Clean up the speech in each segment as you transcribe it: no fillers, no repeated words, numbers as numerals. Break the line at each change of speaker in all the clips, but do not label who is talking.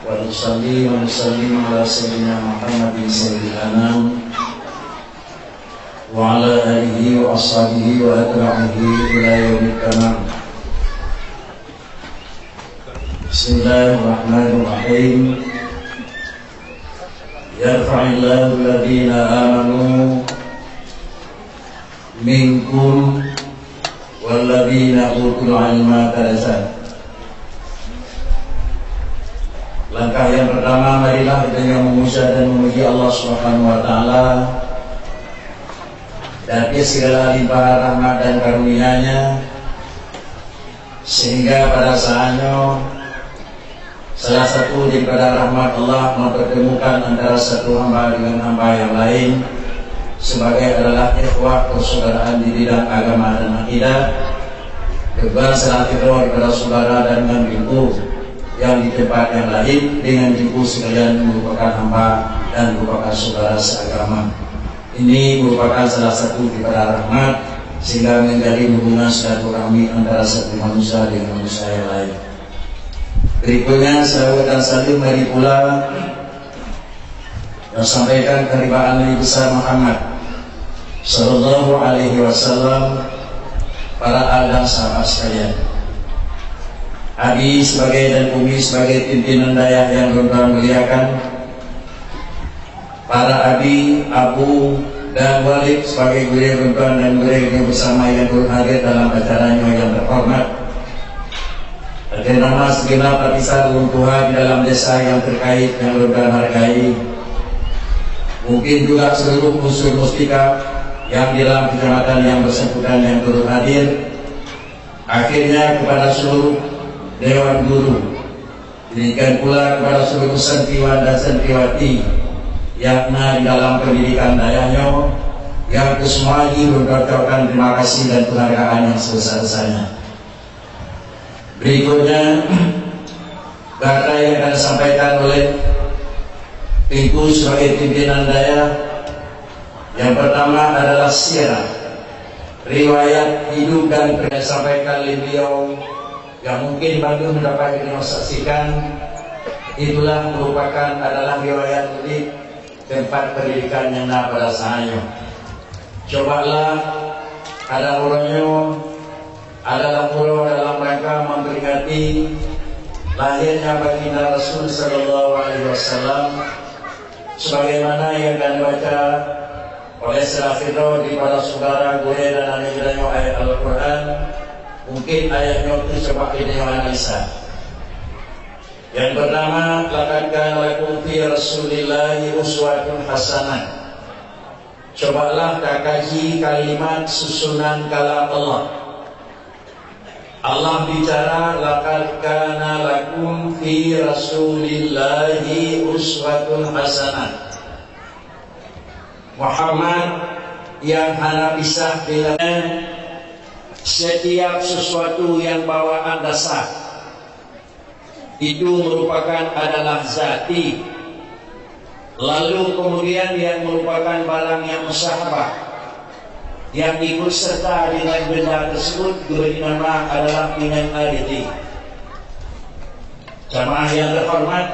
ونصلي ونسلم على سيدنا محمد سيد الأنام وعلى آله وأصحابه وأتباعه إلى يوم التمام. بسم الله الرحمن الرحيم. يرفع الله الذين آمنوا منكم والذين أوتوا العلم درجات. Langkah yang pertama, marilah dengan memuja dan memuji Allah Subhanahu wa taala dari segala limpahan rahmat dan karunia-Nya, sehingga pada saatnya salah satu daripada rahmat Allah mempertemukan antara satu hamba dengan hamba yang lain sebagai adalah ikhwah persaudaraan di bidang agama dan akidah. Kedua, salat kepada saudara dan membimbing yang di tempat yang lain dengan ibu sekalian merupakan hamba dan merupakan saudara seagama. Ini merupakan salah satu daripada rahmat sehingga menjadi hubungan silaturahmi antara satu manusia dengan manusia yang lain. Berikutnya salawat dan salim mari pula sampaikan kehadiran Nabi besar Muhammad Sallallahu Alaihi Wasallam, para ahli sahabat sekalian. Abi sebagai dan Umi sebagai pimpinan daya yang Tuhan muliakan, para abi, abu dan walid sebagai guru Tuhan dan guru yang bersama yang hadir dalam acaranya yang terhormat. Dan nama segenap lapisan runtuhan di dalam desa yang terkait yang Tuhan hargai. Mungkin juga seluruh unsur mustika yang di dalam kecamatan yang bersangkutan yang turut hadir. Akhirnya kepada seluruh Dewan Guru, demikian pula kepada seluruh santriwan dan santriwati yang di dalam pendidikan dayanya, yang kesemuanya mengucapkan terima kasih dan penghargaan yang sebesar-besarnya. Berikutnya kata yang akan disampaikan oleh Tengku sebagai pimpinan daya. Yang pertama adalah sirah, riwayat hidup dan disampaikan oleh beliau yang mungkin bagi mendapat disaksikan. Itulah merupakan adalah riwayat di tempat pendidikan yang pada saatnya. Cobalah ada orangnya adalah pulau dalam rangka memperingati lahirnya baginda Rasul Sallallahu Alaihi Wasallam, sebagaimana yang akan dibaca oleh Serafino di para saudara gue dan anak-anaknya ayat Al-Quran. Mungkin ayatnya itu coba kita analisa. Yang pertama, laqad kana lakum fi Rasulillahi uswatun hasanah. Cobalah kaji kalimat susunan kalam Allah. Allah bicara laqad kana lakum fi Rasulillahi uswatun hasanah. Muhammad yang hanya bisa dengan setiap sesuatu yang bawaan dasar itu merupakan adalah zati, lalu kemudian yang merupakan barang yang musyahabah yang ikut serta dengan benda tersebut diberi nama adalah dengan aliti. Jamaah yang terhormat,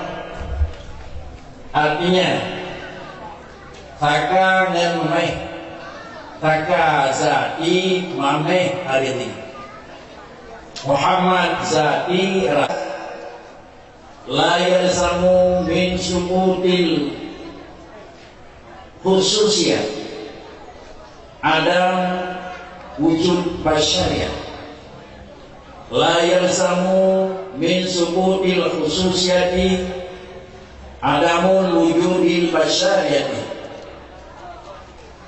artinya taka dan mameh, taka zati mameh aliti. Muhammad zati la yalzamu min subutil khususiyah adam wujud basyariah. La yalzamu min subutil khususiyati adamul wujudil basyariati.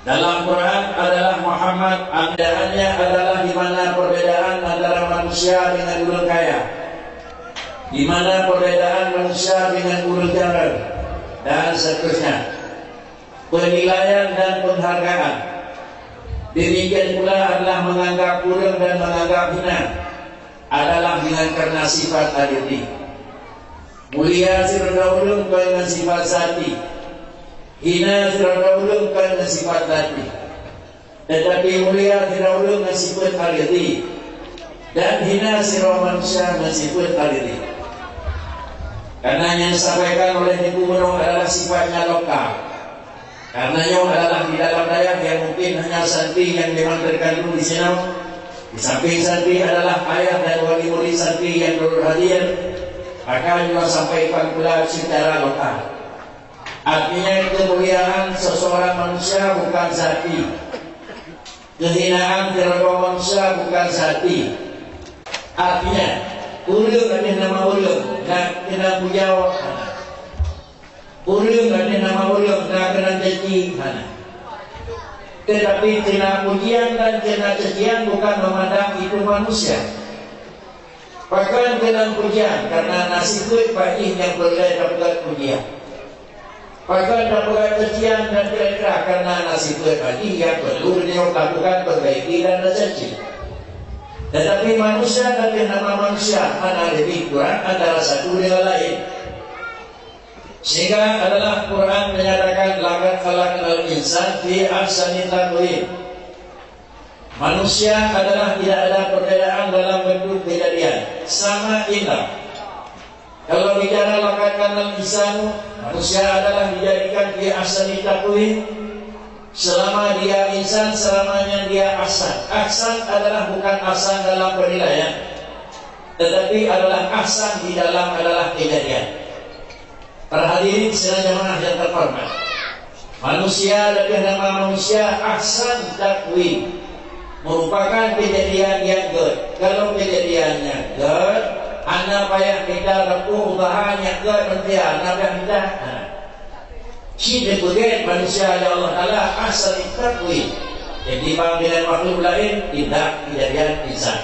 Dalam Quran adalah Muhammad, andaannya adalah di mana perbedaan antara manusia dengan ulul kaya, di mana perbedaan manusia dengan ulul jalan dan seterusnya, penilaian dan penghargaan. Demikian pula adalah menganggap kurang dan menganggap hina adalah dengan karena sifat adili. Mulia sirdaulun dengan sifat zati, hina sirdaulun dengan sifat zati. Tetapi mulia sirdaulun dengan sifat adili dan hina sirdaulun manusia dengan sifat adili. Karena yang disampaikan oleh Ibu Menong adalah sifatnya lokal. Karenanya adalah di dalam dayak yang mungkin hanya santri yang memang terkandung di sini. Di samping santri adalah ayah dan wali murid santri yang berhadir, maka juga sampaikan pula secara lokal. Artinya kemuliaan seseorang manusia bukan zati, kehinaan terhadap manusia bukan zati. Artinya ulung ada nama ulung, nak kena pujau, ulung ada nama ulung, nak kena caci. Tetapi kena pujian dan kena cacian bukan memandang itu manusia. Bahkan kena pujian karena nasib kuat pahih yang boleh dapat pujian. Bahkan dapat cacian dan kira-kira karena nasib kuat pahih yang perlu dia lakukan perbaiki dan caci. Tetapi manusia dan nama manusia mana lebih kurang antara satu dengan lain. Sehingga adalah Quran menyatakan laqad khalaqnal insana fi ahsani taqwim. Manusia adalah tidak ada perbedaan dalam bentuk kejadian, sama indah. Kalau bicara laqad khalaqnal insana, manusia adalah dijadikan fi ahsani taqwim. Selama dia insan, selamanya dia ahsan. Ahsan adalah bukan ahsan dalam penilaian, tetapi adalah ahsan di dalam adalah kejadian. Para hadirin sedang jamaah yang terhormat, manusia lebih nama manusia ahsan takwim merupakan kejadian yang good. Kalau kejadiannya good, anak payah kita repuh ubahanya good nanti anak payah kita. Kita begitu manusia ya Allah Taala ahsan takwim. Jadi panggilan makhluk lain tidak kejadian insan.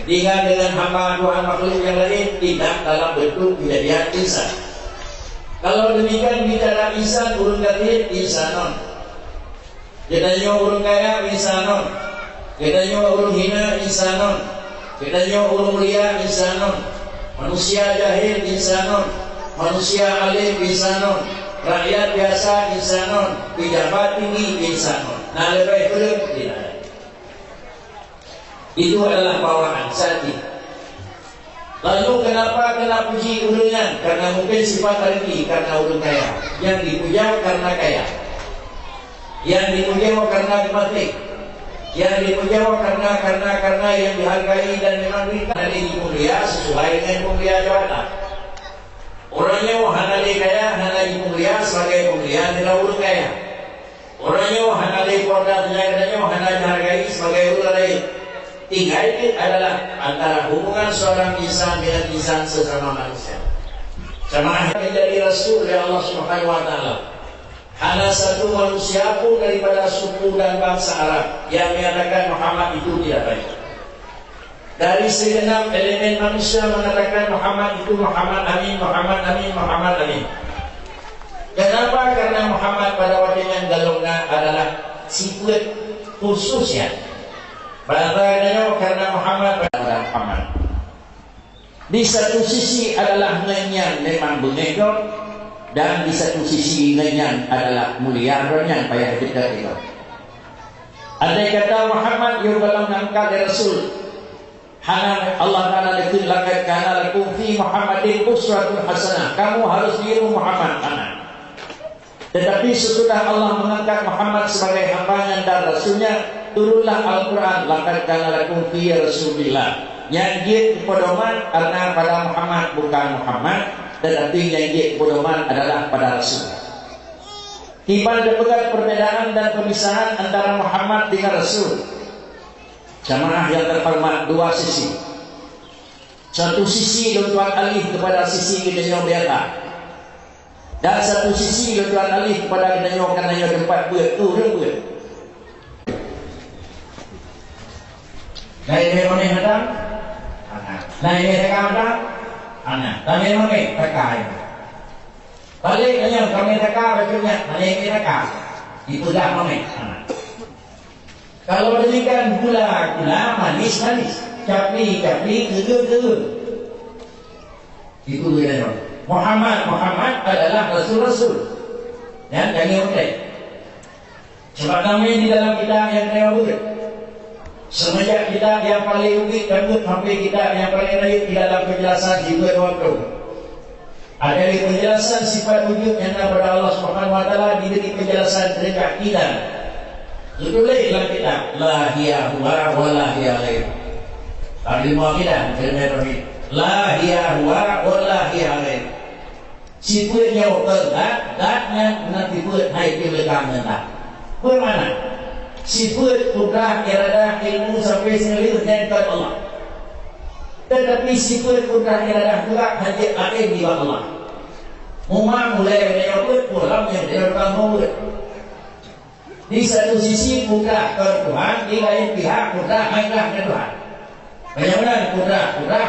Dengan hamba Tuhan makhluk yang lain tidak dalam bentuk kejadian insan. Kalau demikian bicara insan, urung gatir insanon. Kitanya urung kaya insanon. Kitanya urung hina insanon. Kitanya urung mulia insanon. Manusia jahil insanon. Manusia alim insanon. Rakyat biasa insanon. Pejabat tinggi insanon. Nah lebih belum tidak. Itu adalah bawaan sati. Lalu kenapa kena puji ulungan? Karena mungkin sifat rezeki, karena ulun kaya. Yang dipuja karena kaya. Yang dipuja karena gematik. Yang dipuja karena yang dihargai dan memang diberikan dari mulia sesuai dengan mulia jabatan. Orangnya hana kaya, hana mulia sebagai mulia adalah ulun kaya. Orangnya hana korda penjagaan, hana dihargai sebagai ulun lain. Tiga itu adalah antara hubungan seorang insan dengan insan sesama manusia. Sama menjadi Rasul dari Allah Subhanahu Wa Taala. Hanya satu manusia pun daripada suku dan bangsa Arab yang menyatakan Muhammad itu tidak baik. Dari segenap elemen manusia mengatakan Muhammad itu Muhammad Amin, Muhammad Amin, Muhammad Amin. Kenapa? Karena Muhammad pada waktunya galungnya adalah sifat khususnya. Padahal karena Muhammad pada Muhammad. Di satu sisi adalah ngenyan memang bengekor, dan di satu sisi ngenyan adalah mulia yang payah kita itu. Andai kata Muhammad yang dalam angkat dari Rasul, hana Allah Taala dekil lakat kana lakum fi Muhammadin uswatun hasanah. Kamu harus niru Muhammad hana. Tetapi sesudah Allah mengangkat Muhammad sebagai hambanya dan Rasulnya, turunlah Al-Quran. Laqad kana lakum fi Rasulillah. Yang dia pedoman karena pada Muhammad bukan Muhammad, tetapi yang dia pedoman adalah pada Rasul. Tiba terpegat perbedaan dan pemisahan antara Muhammad dengan Rasul. Jamaah yang terhormat, dua sisi. Satu sisi tuan alih kepada sisi kita yang biasa. Dan satu sisi tuan alih kepada kita yang karena yang tempat buat buat. Nah ini mana hadang? Anak. Nah ini teka hadang? Anak. Nah ini mana teka? Balik yang kami teka bajunya. Mana ini teka? Itu dah mana? Anak. Kalau demikian gula manis, capli, geger. Itu dia. Muhammad adalah Rasul. Dan jangan lupa. Sebab kami di dalam kitab yang terbaik. Semenjak kitab yang paling unik dan sampai kitab yang paling baik di dalam penjelasan juga waktu. Ada di penjelasan sifat wujud yang ada pada Allah Subhanahu wa taala diberi penjelasan dekat kita. Tulislah kita la hiya huwa wa la hiya ghair. Tadi mau kita firman la hiya huwa wa la hiya ghair. Sifat yang datnya nanti buat hai dilegang nanti. Bagaimana? Sifat kudrah iradah ilmu sampai seluruh dan Allah. Tetapi sifat kudrah iradah juga hadir ada di bawah Allah. Memang mulai dari awal pulang yang dilakukan murid. Di satu sisi kudrah ke Tuhan, di lain pihak kudrah hanya ke Tuhan. Bagaimana kudrah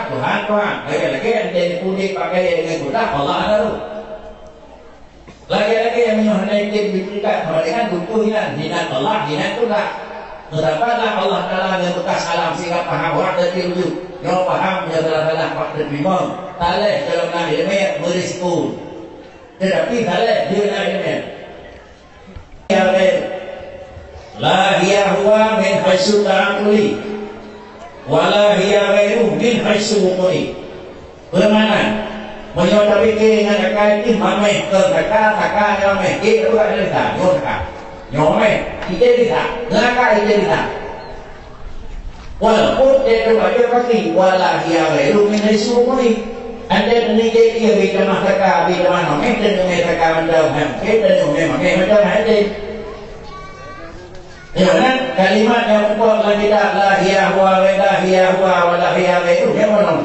Tuhan. Lagi-lagi yang jadi pudik pakai dengan kudrah Allah lalu. Lagi-lagi yang menyuhai diberikan dengan butuhnya dinan Allah, dinan kudrah. Tetapilah Allah Ta'ala yang bekas alam sehingga paham waktu wujud. Yang paham yang telah waktu bimong. Taleh dalam nabi ilmiah berisku. Tetapi taleh dia nabi ilmiah. La hiya huwa min haitsu ta'quli wa la hiya ghairu min haitsu wuqi. Bermakna menyoba fikir dengan akal ini mamai ke taka nyome itu ada kita nyome ide kita ngaka ide kita walaupun dia terbaca pasti wala hiya ghairu min haitsu wuqi. Anda ni dia bila mahaka bila mana dan mereka mendam dan mereka ada. Jangan kalimat yang kuat lagi tak la hiya huwa wa la hiya ghairu yang mana?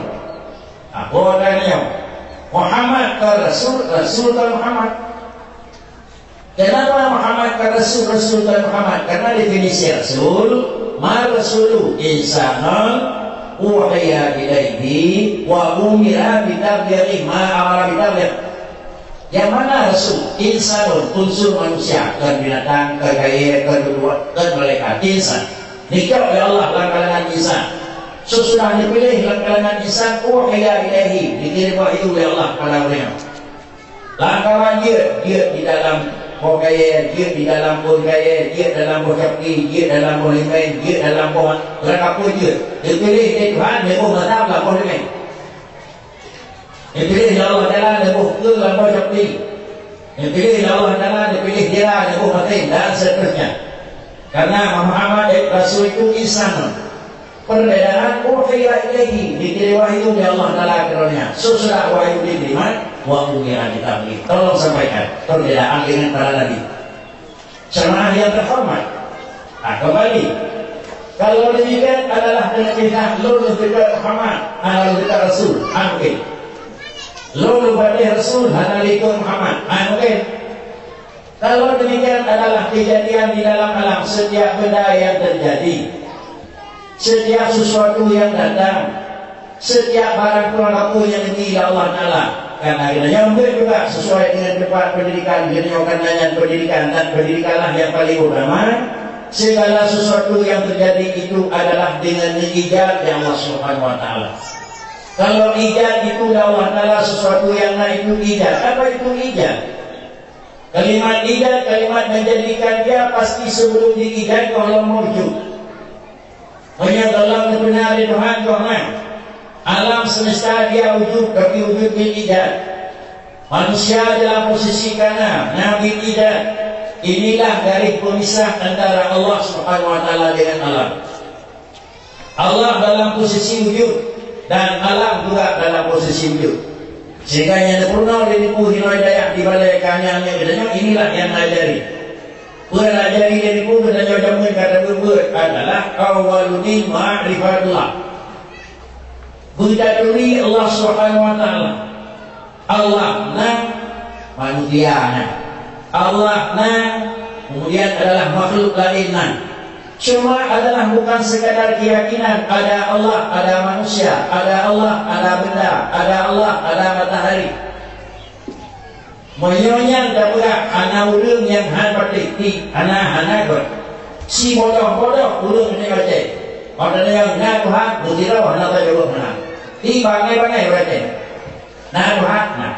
Apa adanya? Muhammad ke Rasul ke Muhammad. Kenapa Muhammad ke Rasul ke Muhammad? Karena definisi Rasul, ma rasulu insanun uhiya ilaihi wa umira bitablighi ma amara bitablighi. Yang mana Rasul? Insanun, unsur manusia, ke binatang, ke gair, ke dua, ke malaikat, insan. Nikah oleh Allah dalam kalangan insan. Sesudah dipilih dalam kalangan insan, uhiya ilahi, dikirim wahyu oleh Allah pada mereka. Langkaran dia di dalam gair, dia di dalam gair, dia dalam syakti, dia dalam liman, dia dalam rangkapun dia. Dipilih dari Tuhan, dia pun menetaplah liman. Yang pilih Allah Ta'ala dia pun ke dalam syakti. Yang pilih Allah Ta'ala dia pilih dia pun mati dan seterusnya. Karena Muhammad Rasul itu insan. Perbedaan uhiya ilaihi dikirim wahyu dari Allah Ta'ala karunia. Sesudah wahyu diterima wa umira ditabligh. Tolong sampaikan perbedaan dengan para nabi. Jemaah yang terhormat. Kembali. Kalau demikian adalah dengan pihak lulus dekat Muhammad, lulus dekat Rasul, mungkin. Lalu pada Rasul Hanalikum Muhammad mungkin. Kalau demikian adalah kejadian di dalam alam. Setiap benda yang terjadi, setiap sesuatu yang datang, setiap barang perilaku yang dimiliki Allah Ta'ala. Karena kita mungkin juga sesuai dengan tempat pendidikan. Kita akan nanya pendidikan, dan pendidikanlah yang paling utama. Segala sesuatu yang terjadi itu adalah dengan ijazah yang Allah Subhanahu wa Ta'ala. Kalau ijaz itu Allah Ta'ala sesuatu yang lain itu ijaz. Apa itu ijaz? Kalimat ijaz, kalimat menjadikan dia pasti sebelum diijaz Allah mewujud. Hanya dalam kebenaran Tuhan Tuhan. Alam semesta dia wujud, tapi wujud bil ijaz. Manusia dalam posisi kanan, nabi ijaz. Inilah garis pemisah antara Allah Subhanahu wa Ta'ala dengan alam. Allah dalam posisi wujud dan alam juga dalam posisi wujud. Sehingga yang sempurna dilipuhi hidayah di balai kanannya bedanya inilah yang ngajari. Pelajari dilipuhi dan jamin kata berbuat adalah awaludin ma'rifatullah. Berdaduri Allah Subhanahu wa Ta'ala. Allah nah manusia nah. Allah nah kemudian adalah makhluk lain nah. Semua adalah bukan sekadar keyakinan ada Allah, ada manusia, ada Allah, ada benda, ada Allah, ada matahari. Menyonya dapat anak urang yang han berarti anak ber. Si bodoh urang ini baca. Pada yang nak Tuhan berjira anak tak jawab mana. Ti bangai berarti. Nak Tuhan nah.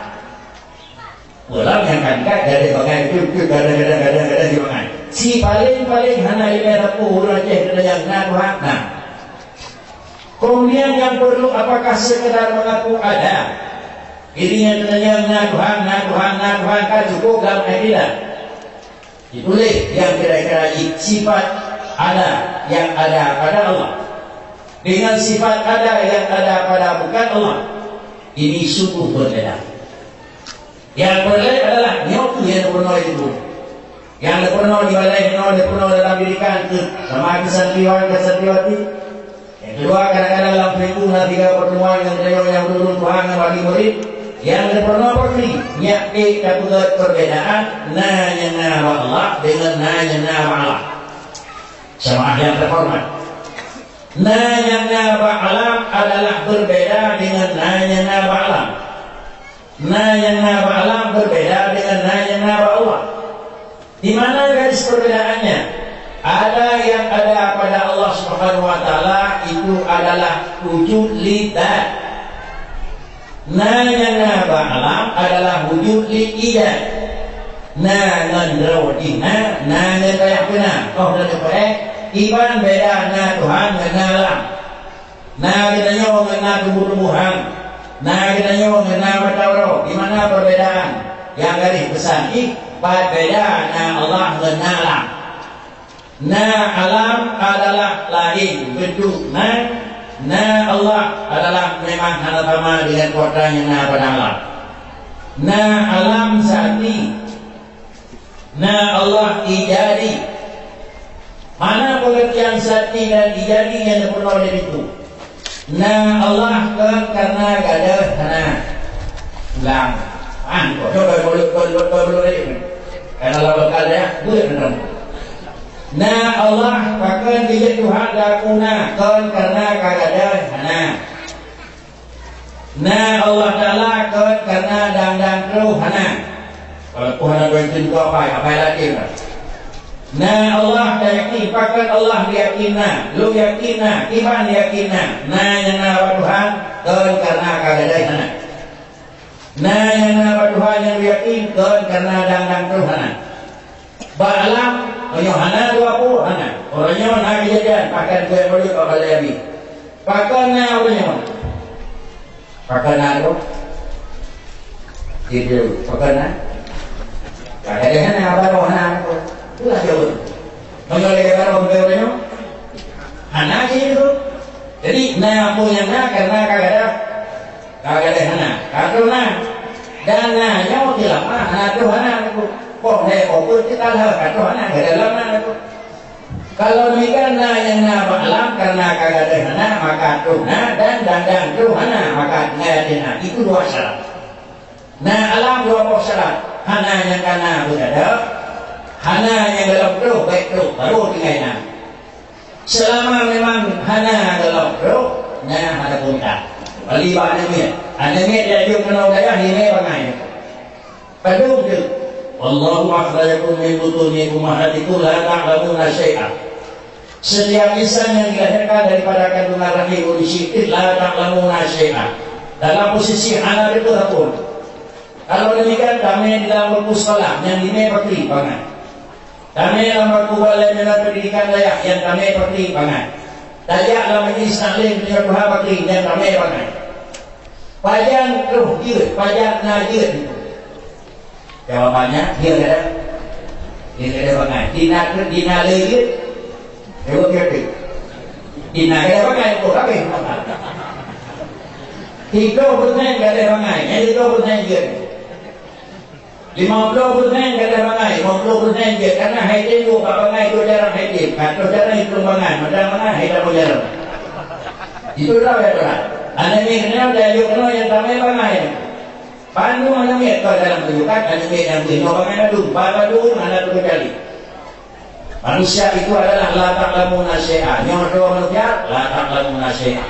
Ulang yang kan dari bangai itu gada di bangai. Si paling hana ini rapu urang je yang nak Tuhan nah. Kemudian yang perlu apakah sekedar mengaku ada Dirinya ternyata Tuhan kan cukup dalam adilah. Ditulis yang kira-kira sifat ada yang ada pada Allah dengan sifat ada yang ada pada bukan Allah. Ini sungguh berbeda. Yang berbeda adalah nyotu yang pernah itu. Yang pernah dibalai, yang pernah dalam dirikan itu sama kesantriwati. Yang kedua kadang-kadang dalam perhitungan 3 pertemuan yang dulu Tuhan yang bagi murid. Yang pernah pergi nyakti dapat perbedaan nanya nama Allah dengan nanya nama Allah. Sama yang terhormat, nanya nama alam adalah berbeda dengan nanya nama alam. Nanya nama alam berbeda dengan nanya nama Allah. Di mana garis perbedaannya? Ada yang ada pada Allah Subhanahu wa taala itu adalah wujud lidah. Nanya nama alam adalah wujud lidah. Ngan rawdina nanya kayak benar. Oh dah dapat iban beda na Tuhan dengan alam. Na kita nyawa dengan tumbuh-tumbuhan. Na kita nyawa dengan matawaro. Di mana perbedaan? Yang garis besar beda na Allah dengan alam. Na alam adalah lain bentuk na Allah adalah memang hal sama dengan kuatranya na pada alam. Na alam zati, na Allah ijadi. Mana pengertian zati dan ijadi yang dipenuhi oleh itu? Na Allah karena gadah na ulang. Coba boleh karena lawan kalian boleh benar. Na Allah bahkan dia Tuhan dakuna karena kagadah na. Na Allah Taala karena dang rohana. Kalau Tuhan ada itu apa lagi? Na Allah yakin, bahkan Allah yakinna, lu yakinna, iman yakinna. Na yang nama Tuhan karena kagadah na. Na yang nama Tuhan yang yakin karena dang rohana. Ba'alam Yohana 20 anak. Orangnya nak kejadian pakai gue boleh kau balik. Pakai na orangnya. Pakai na tu. Dia pakai na. Pakai dia na apa Yohana tu. Itulah jauh. Kalau lagi baru orangnya. Anak itu. Jadi na apa yang na karena kagak hana. Kagak na. Dan na nyawa tidak mah anak tu hana tu. Kok kita lah kata mana ke dalam mana tu. Kalau demikian yang nama alam karena kagak ada hana maka tuna dan tu hana maka ngayatina itu 2 syarat. Nah alam 2 syarat. Hana yang kana berada, hana yang dalam roh baik roh baru tinggalnya. Selama memang hana dalam roh, nah ada punta. Bali ba ada ni dia juga kena daya ni bangai. Padu tu. Wallahu akhrajakum min butuni ummahatikum la ta'lamuna syai'an. Setiap insan yang dilahirkan daripada kandungan rahim ulisyikid la ta'lamuna syai'an. Dalam posisi anak itu pun. Kalau demikian kami dalam buku sekolah yang ini perti banget. Kami dalam buku balai pendidikan layak yang kami perti banget. Dayak dalam majlis taklim punya Tuhan perti yang kami banget. Pajang ruh dia, pajang najir itu. Jawabannya dia ada bangai. Dina lagi, ewo kiri. Dina ada bangai tu tapi 30% ada bangai, yang 30% dia. 50% ada bangai, 50% dia. Karena haidin tu bangai tu jarang haidin. Kalau jarang itu bangai, macam mana haidin tu jarang. Itu dah betul. Anda ni kenal dia kenal yang ramai bangai. Pandu mana ni kalau dalam tunjukkan ada yang bino bangai dulu, baru mana tu kali. Manusia itu adalah la ta'lamuna syai'an. Yang kedua manusia la ta'lamuna syai'an.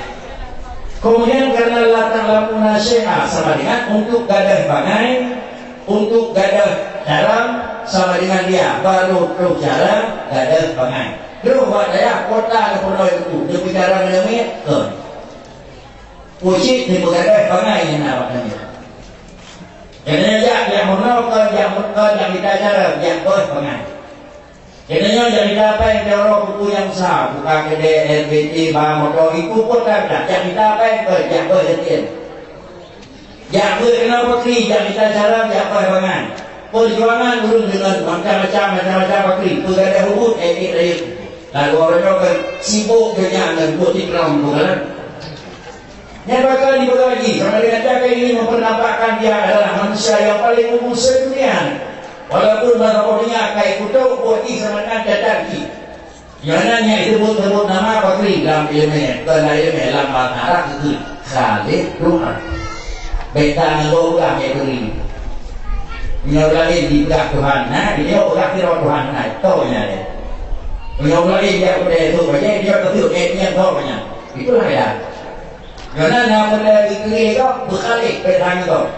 Kemudian karena la ta'lamuna syai'an sama dengan untuk gadah bangai, untuk gadah dalam sama dengan dia baru terus jalan gadah bangai. Dulu buat saya kota ke pulau itu dia bicara dengan dia ke. Ucit di gadah bangai yang awak namanya. Jadi yang menolak yang kita cara yang boleh pengai. Jadi yang kita apa yang orang buku yang sah, bukan kedai LBT, bang motor itu pun tak ada. Yang kita apa yang boleh hentikan.
Ya kenapa kri yang kita cara ya perjuangan. Perjuangan urus dengan macam-macam pakri. Pegada hubut ekik. Lalu orang sibuk dengan buat ikram bukan? Yang bakal dibagi sama dengan cara ini mempernampakkan dia adalah manusia yang paling umum sedunia. Walaupun bahasa kodenya kai kutuk buat sama dengan dadaki. Jangannya itu sebut nama pakri dalam ilmu. Dalam ilmu dalam bahasa Arab itu Khalid Tuhan. Beta ngelola kayak begini. Menyolai di belakang Tuhan. Nah, dia orang kira Tuhan. Nah, taunya dia. Menyolai dia pada itu, dia ketuk etnya taunya. Itulah ya. Karena nama pada dikiri kau berbalik petang kau.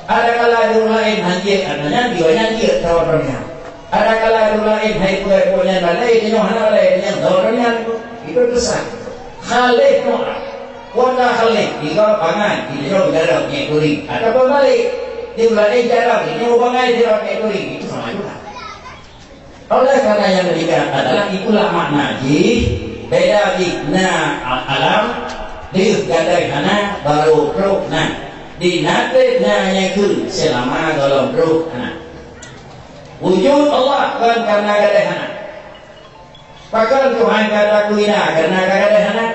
Ada kala dulu lain hanjir, adanya dia hanjir tawarnya. Ada kala dulu lain hai punya balai, dia hana balai, dia tawarnya itu besar. Khalid Tuhan. Wanda Khalid, jika pangan, dia berjalan mengikuti. Ataupun balik, dia berlari jalan, dia bangai dia mengikuti. Itu sama juga. Oleh karena yang ketiga adalah itulah makna beda na alam, di gadai hana baru ruh na, di nate na yang kun selama dalam ruh hana. Wujud Allah kan karena gadai hana. Pakal Tuhan kata kuina karena gadai hana.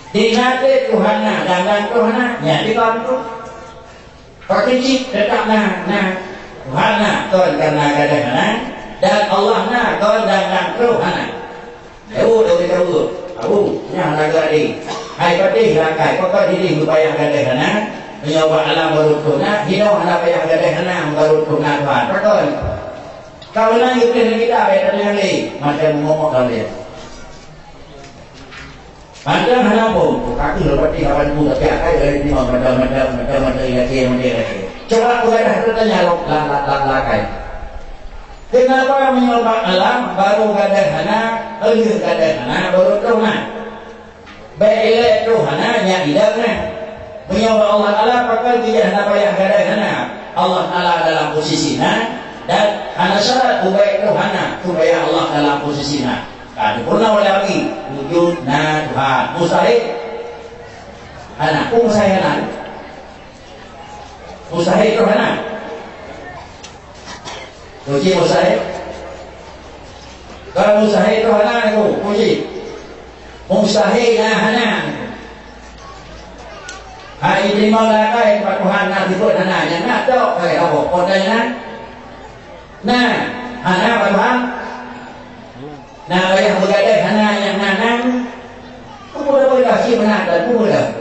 Dinate Tuhana dan Tuhana nyati bantu. Pakicik tetapna Tuhana ton karena gadahana dan Allah na ton dan Tuhana. Tahu nya naga di. Hai pati rakai pokok diri upaya gadahana menyawa alam barutuna hino hana payah gadahana barutuna Tuhan. Pakon. Kalau nang itu kita betanya ni macam ngomong kalian. Anda kenapa? Kaki lepas kawan pun tapi akai dari ni macam ini. Coba aku dah tanya lakai. Kenapa menyembah alam baru gadahana, gadahana baru Tuhan. Baik Tuhana yang idamna. Menyembah Allah Taala pakai dia nak payah gadahana. Allah Taala dalam posisinya dan hana syarat baik Tuhana supaya Allah dalam posisinya. Pernah lagi wujud na Tuhan mustahil anakku mustahilan mustahil Tuhan uji mustahil kalau mustahil Tuhan aku uji mustahil na hana hari ini mau lakai Pak Tuhan nanti buat hana yang nak tahu kayak apa kodanya nah hana Pak Tuhan. Nah, yang bergadai hana yang nanang, kumula boleh kasih benar dan kumula.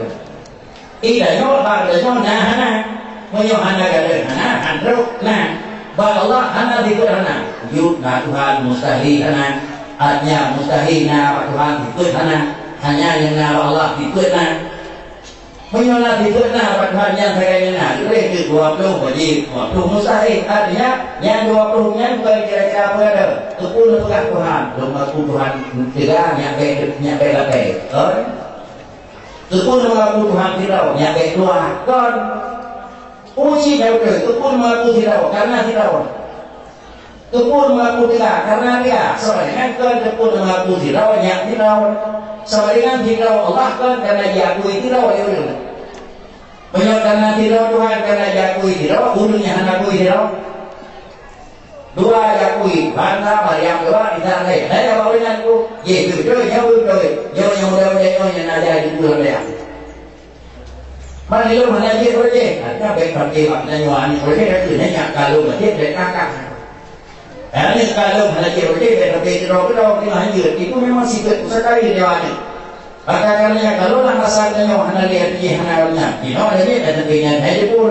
Tidak nyol, pada nyol nah hana, menyo hana gadai hana, handruk nah, bah Allah hana dikut hana, yuk nah Tuhan mustahil hana, artinya mustahil nah Tuhan dikut hana, hanya yang nah Allah dikut nah, menyo nah dikut nah Tuhan yang saya nah, itu 20 jadi 20 mustahil, artinya yang 20 nya bukan kira-kira berada. Tepun pegang Tuhan, belum mengaku Tuhan tidak nyampe lakai. Tepun mengaku Tuhan tidak nyampe Tuhan. Kan uji jauh tepun mengaku tidak karena tidak. Tepun mengaku tidak karena dia. Soalnya kan tepun mengaku tidak nyampe tidak. Soalnya tidak Allah kan karena diakui tidak ya udah. Banyak karena tidak Tuhan karena diakui tidak. Ulunya hanya akui tidak. Dua yakui bangga Maryam dua kita lagi. Saya bawa dengan tu, ye tu jauh yang udah yang ada di bulan dia. Mana lu mana je boleh? Ada baik pakai makna nyuan boleh itu hanya kalau macam dia kakak. Ini kalau mana je boleh tapi kalau kita hanya itu memang sikit sekali dia ni. Maka karena kalau lah masalahnya nyuan lihat je hanarnya, ini ada ni ada dengan ada pun.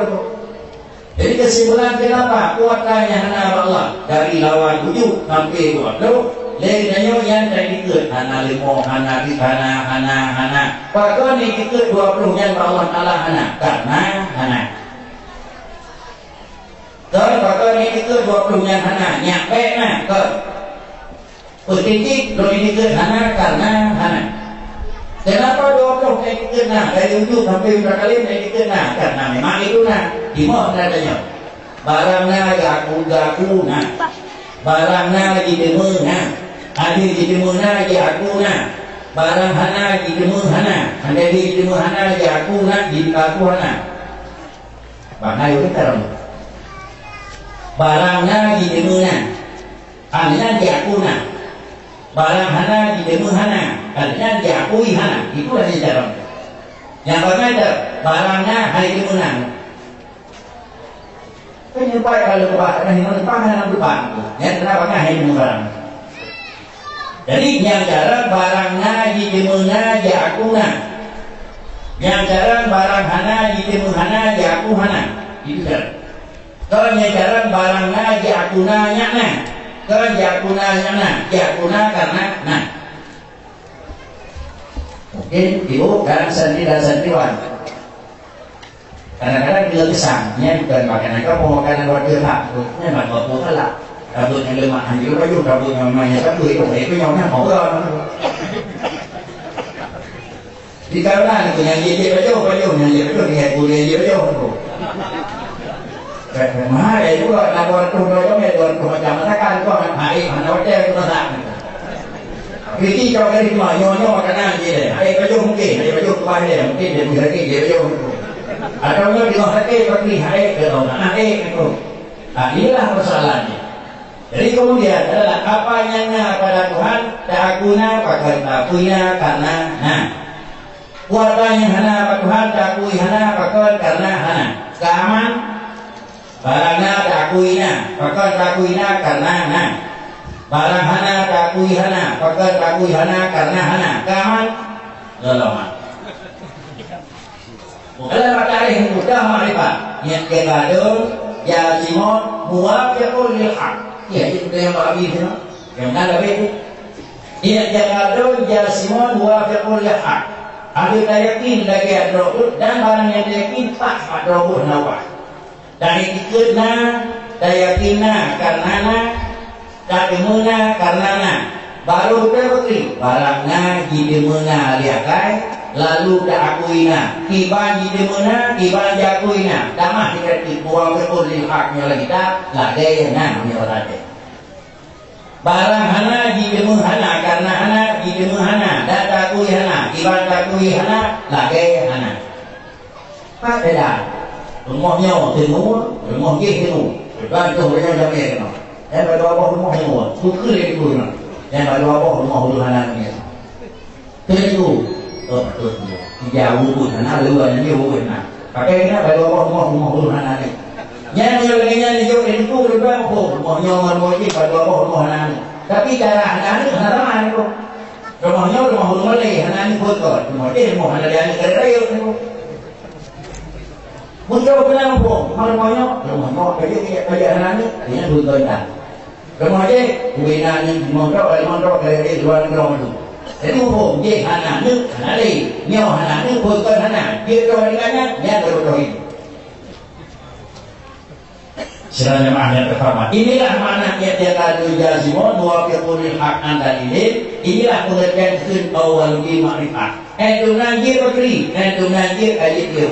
Jadi kesimpulan kenapa kuatannya hana Allah dari lawan wujud sampai kuat tu lainnya yang dari ikut hana limo hana pakon ni ikut 20 yang Allah Taala hana karena hana dan pakon ni ikut 20 yang hana nyampe na ke titik lo ini ikut hana karena hana. Kenapa 20 yang ikut na dari wujud sampai berapa kali yang ikut na karena memang itu na dimana adanya barangnya gaku na barangnya lagi demuna hadir di demuna lagi aku na barang hana di demu hana, anda di demu hana di aku nak di aku hana. Bangga itu terang. Barangnya di demu na, anda di aku na. Barang hana di demu hana, anda di aku hana. Itu adalah terang. Yang bagaimana barangnya hari demu na. Penyebab kalau berapa, dah hilang pangan berapa. Yang kenapa hari demu barang. Jadi yang jarang barangnya di demuna di aku na, yang jarang barang hana di demu hana di aku hana, itu jarang. Kalau yang jarang barangnya di aku na nyana, kalau di aku na nyana, di aku na karena na. Mungkin ibu kadang santri dan santriwan, kadang-kadang dia kesangnya bukan makanan kamu makanan waktu tak, ini makan apa lah. Rambut yang lemah hanya baju, rambut yang namanya satu itu nyawanya mau kan? Di kawanan itu yang dia baju yang dia kuliah dia baju. Mahal itu laporan turun itu macam mana kan? Kau hari mana hotel itu tak? Jadi kau dari mana nyonya makanan dia, hari baju mungkin, hari baju tuan dia mungkin dia punya lagi dia baju. Atau dia di luar lagi pergi hari ke orang hari itu. Inilah persoalannya. Jadi kemudian adalah apa yang pada Tuhan tak guna pakai takuina karena kuatanya hana pada Tuhan tak kui hana pakai karena hana keaman barangnya tak kuina pakai takuina karena barang hana tak kui hana pakai takui hana karena hana keaman lama. Kalau pada yang mudah makrifat yang kegadung ya simon muwafiqul lil haq. Ya, itu yang babi itu, yang mana babi? Ia jangan dong jasimon dua fikul hak. Ada yakin lagi ada dan barang yang yakin tak ada nawa. Dari ikutna, yakinna karena tak imuna karena baru berbukti barangnya jidemuna liakai lalu tak akuina tiba jidemuna tiba jakuina damah tidak dibuang fikul haknya lagi tak lagi namanya orang. Barang hana jidemu hana karena hana jidemu hana dan takui hana tiba takui hana lagi hana. Apa beda? Rumahnya temu, rumah dia temu. Bantu mereka jamnya kena. Yang berdua apa rumah temu, suka lagi tu kena. Yang berdua apa rumah hulu hana ni. Tentu, betul. Jauh pun hana luar ni jauh pun hana. Pakai kena berdua apa rumah hulu hana ni. Yang lainnya ni jauh itu berbeda rumahnya orang ni pada rumah hana ni. Tapi cara hana ni hana tu. Rumahnya rumah hulu malay hana ni betul. Rumah hana dia ni kerja tu. Muncul benar pun, rumahnya kerja hana ni dia betul dah. Rumah dia bina ni mondok kerja luar negara tu. Jadi pun dia hana ni nyawa hana ni betul hana. Dia tu dengan dia betul itu. Siranya yang terhormat. Inilah mana yang dia kata jazimon dua fiqhul hak anda ini. Inilah pengertian sun awal di makrifat. Itu nanti berkri, itu nanti ayat dia.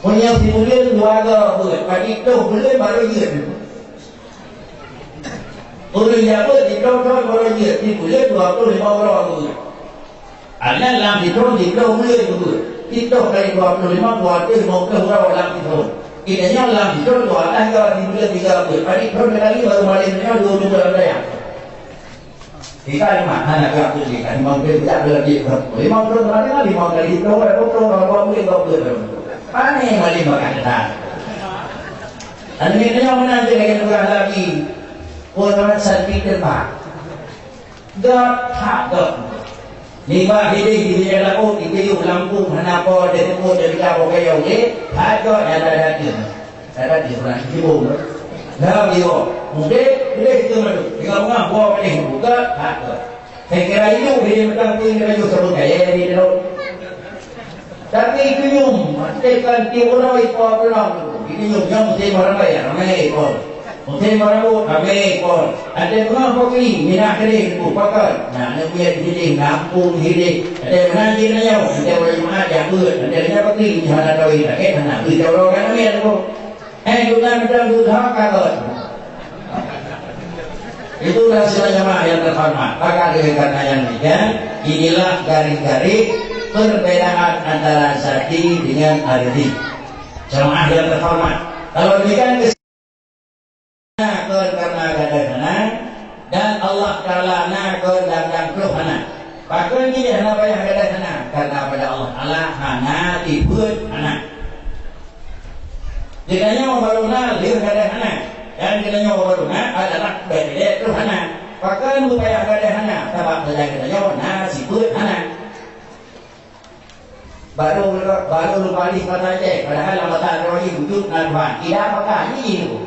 Punya simulir dua agak pagi tu boleh baru dia. Boleh jaga di tahun baru dia. Di boleh 25 orang. Ada dalam di tahun boleh tu. Kita kali 25 mau ke orang dalam itu. Idenya dalam hidup dua tangga di bulan 30. Pada tahun kali baru malamnya 2 bulan raya. Kita lima anak aku ni kan mau kerja lebih berapa? 5 tahun lagi 5 kali itu kalau boleh 20. Mana yang boleh makan dah? Dan ini yang mana jadi orang lagi orang santi terpak. Dah tak dah. Lima hari di dalam di kayu Lampung Hanapo dari Timur dari Jawa Kayu ni ada yang ada di sebelah Timur. Dah dia mungkin dia itu macam dia orang bawa ni buka ada. Saya kira itu dia macam tu dia juga sebut gaya di dalam. Tapi itu yang tekan tiada orang itu orang itu yang mesti ramai ikut. Mungkin baru kami pun ada pernah pergi minat kering tu pakai. Nah, nak biar jadi kampung hidup. Ada mana jenisnya? Ada boleh mana yang buat? Ada yang pergi mana tahu ini? Kita nak beli orang kan ni tu. Juga macam tu dah kagak. Itulah jemaah yang terhormat. Maka dengan karena yang demikian, inilah garis-garis perbedaan antara Zaki dengan Aridi. Jemaah yang terhormat. Kalau demikian karena gadahana dan Allah Taala nakon dan keluhana. Bahkan dia hana payah gadahana karena pada Allah Taala hana dibut anak. Jikanya wabaluna dia gadahana. Dan kita nyawa adalah beda Tuhan. Bahkan upaya gadahana sebab saja kita nyawa sibuk anak. Baru lupa di mata cek. Padahal mata rohi wujud Tuhan. Tidak apakah ini itu.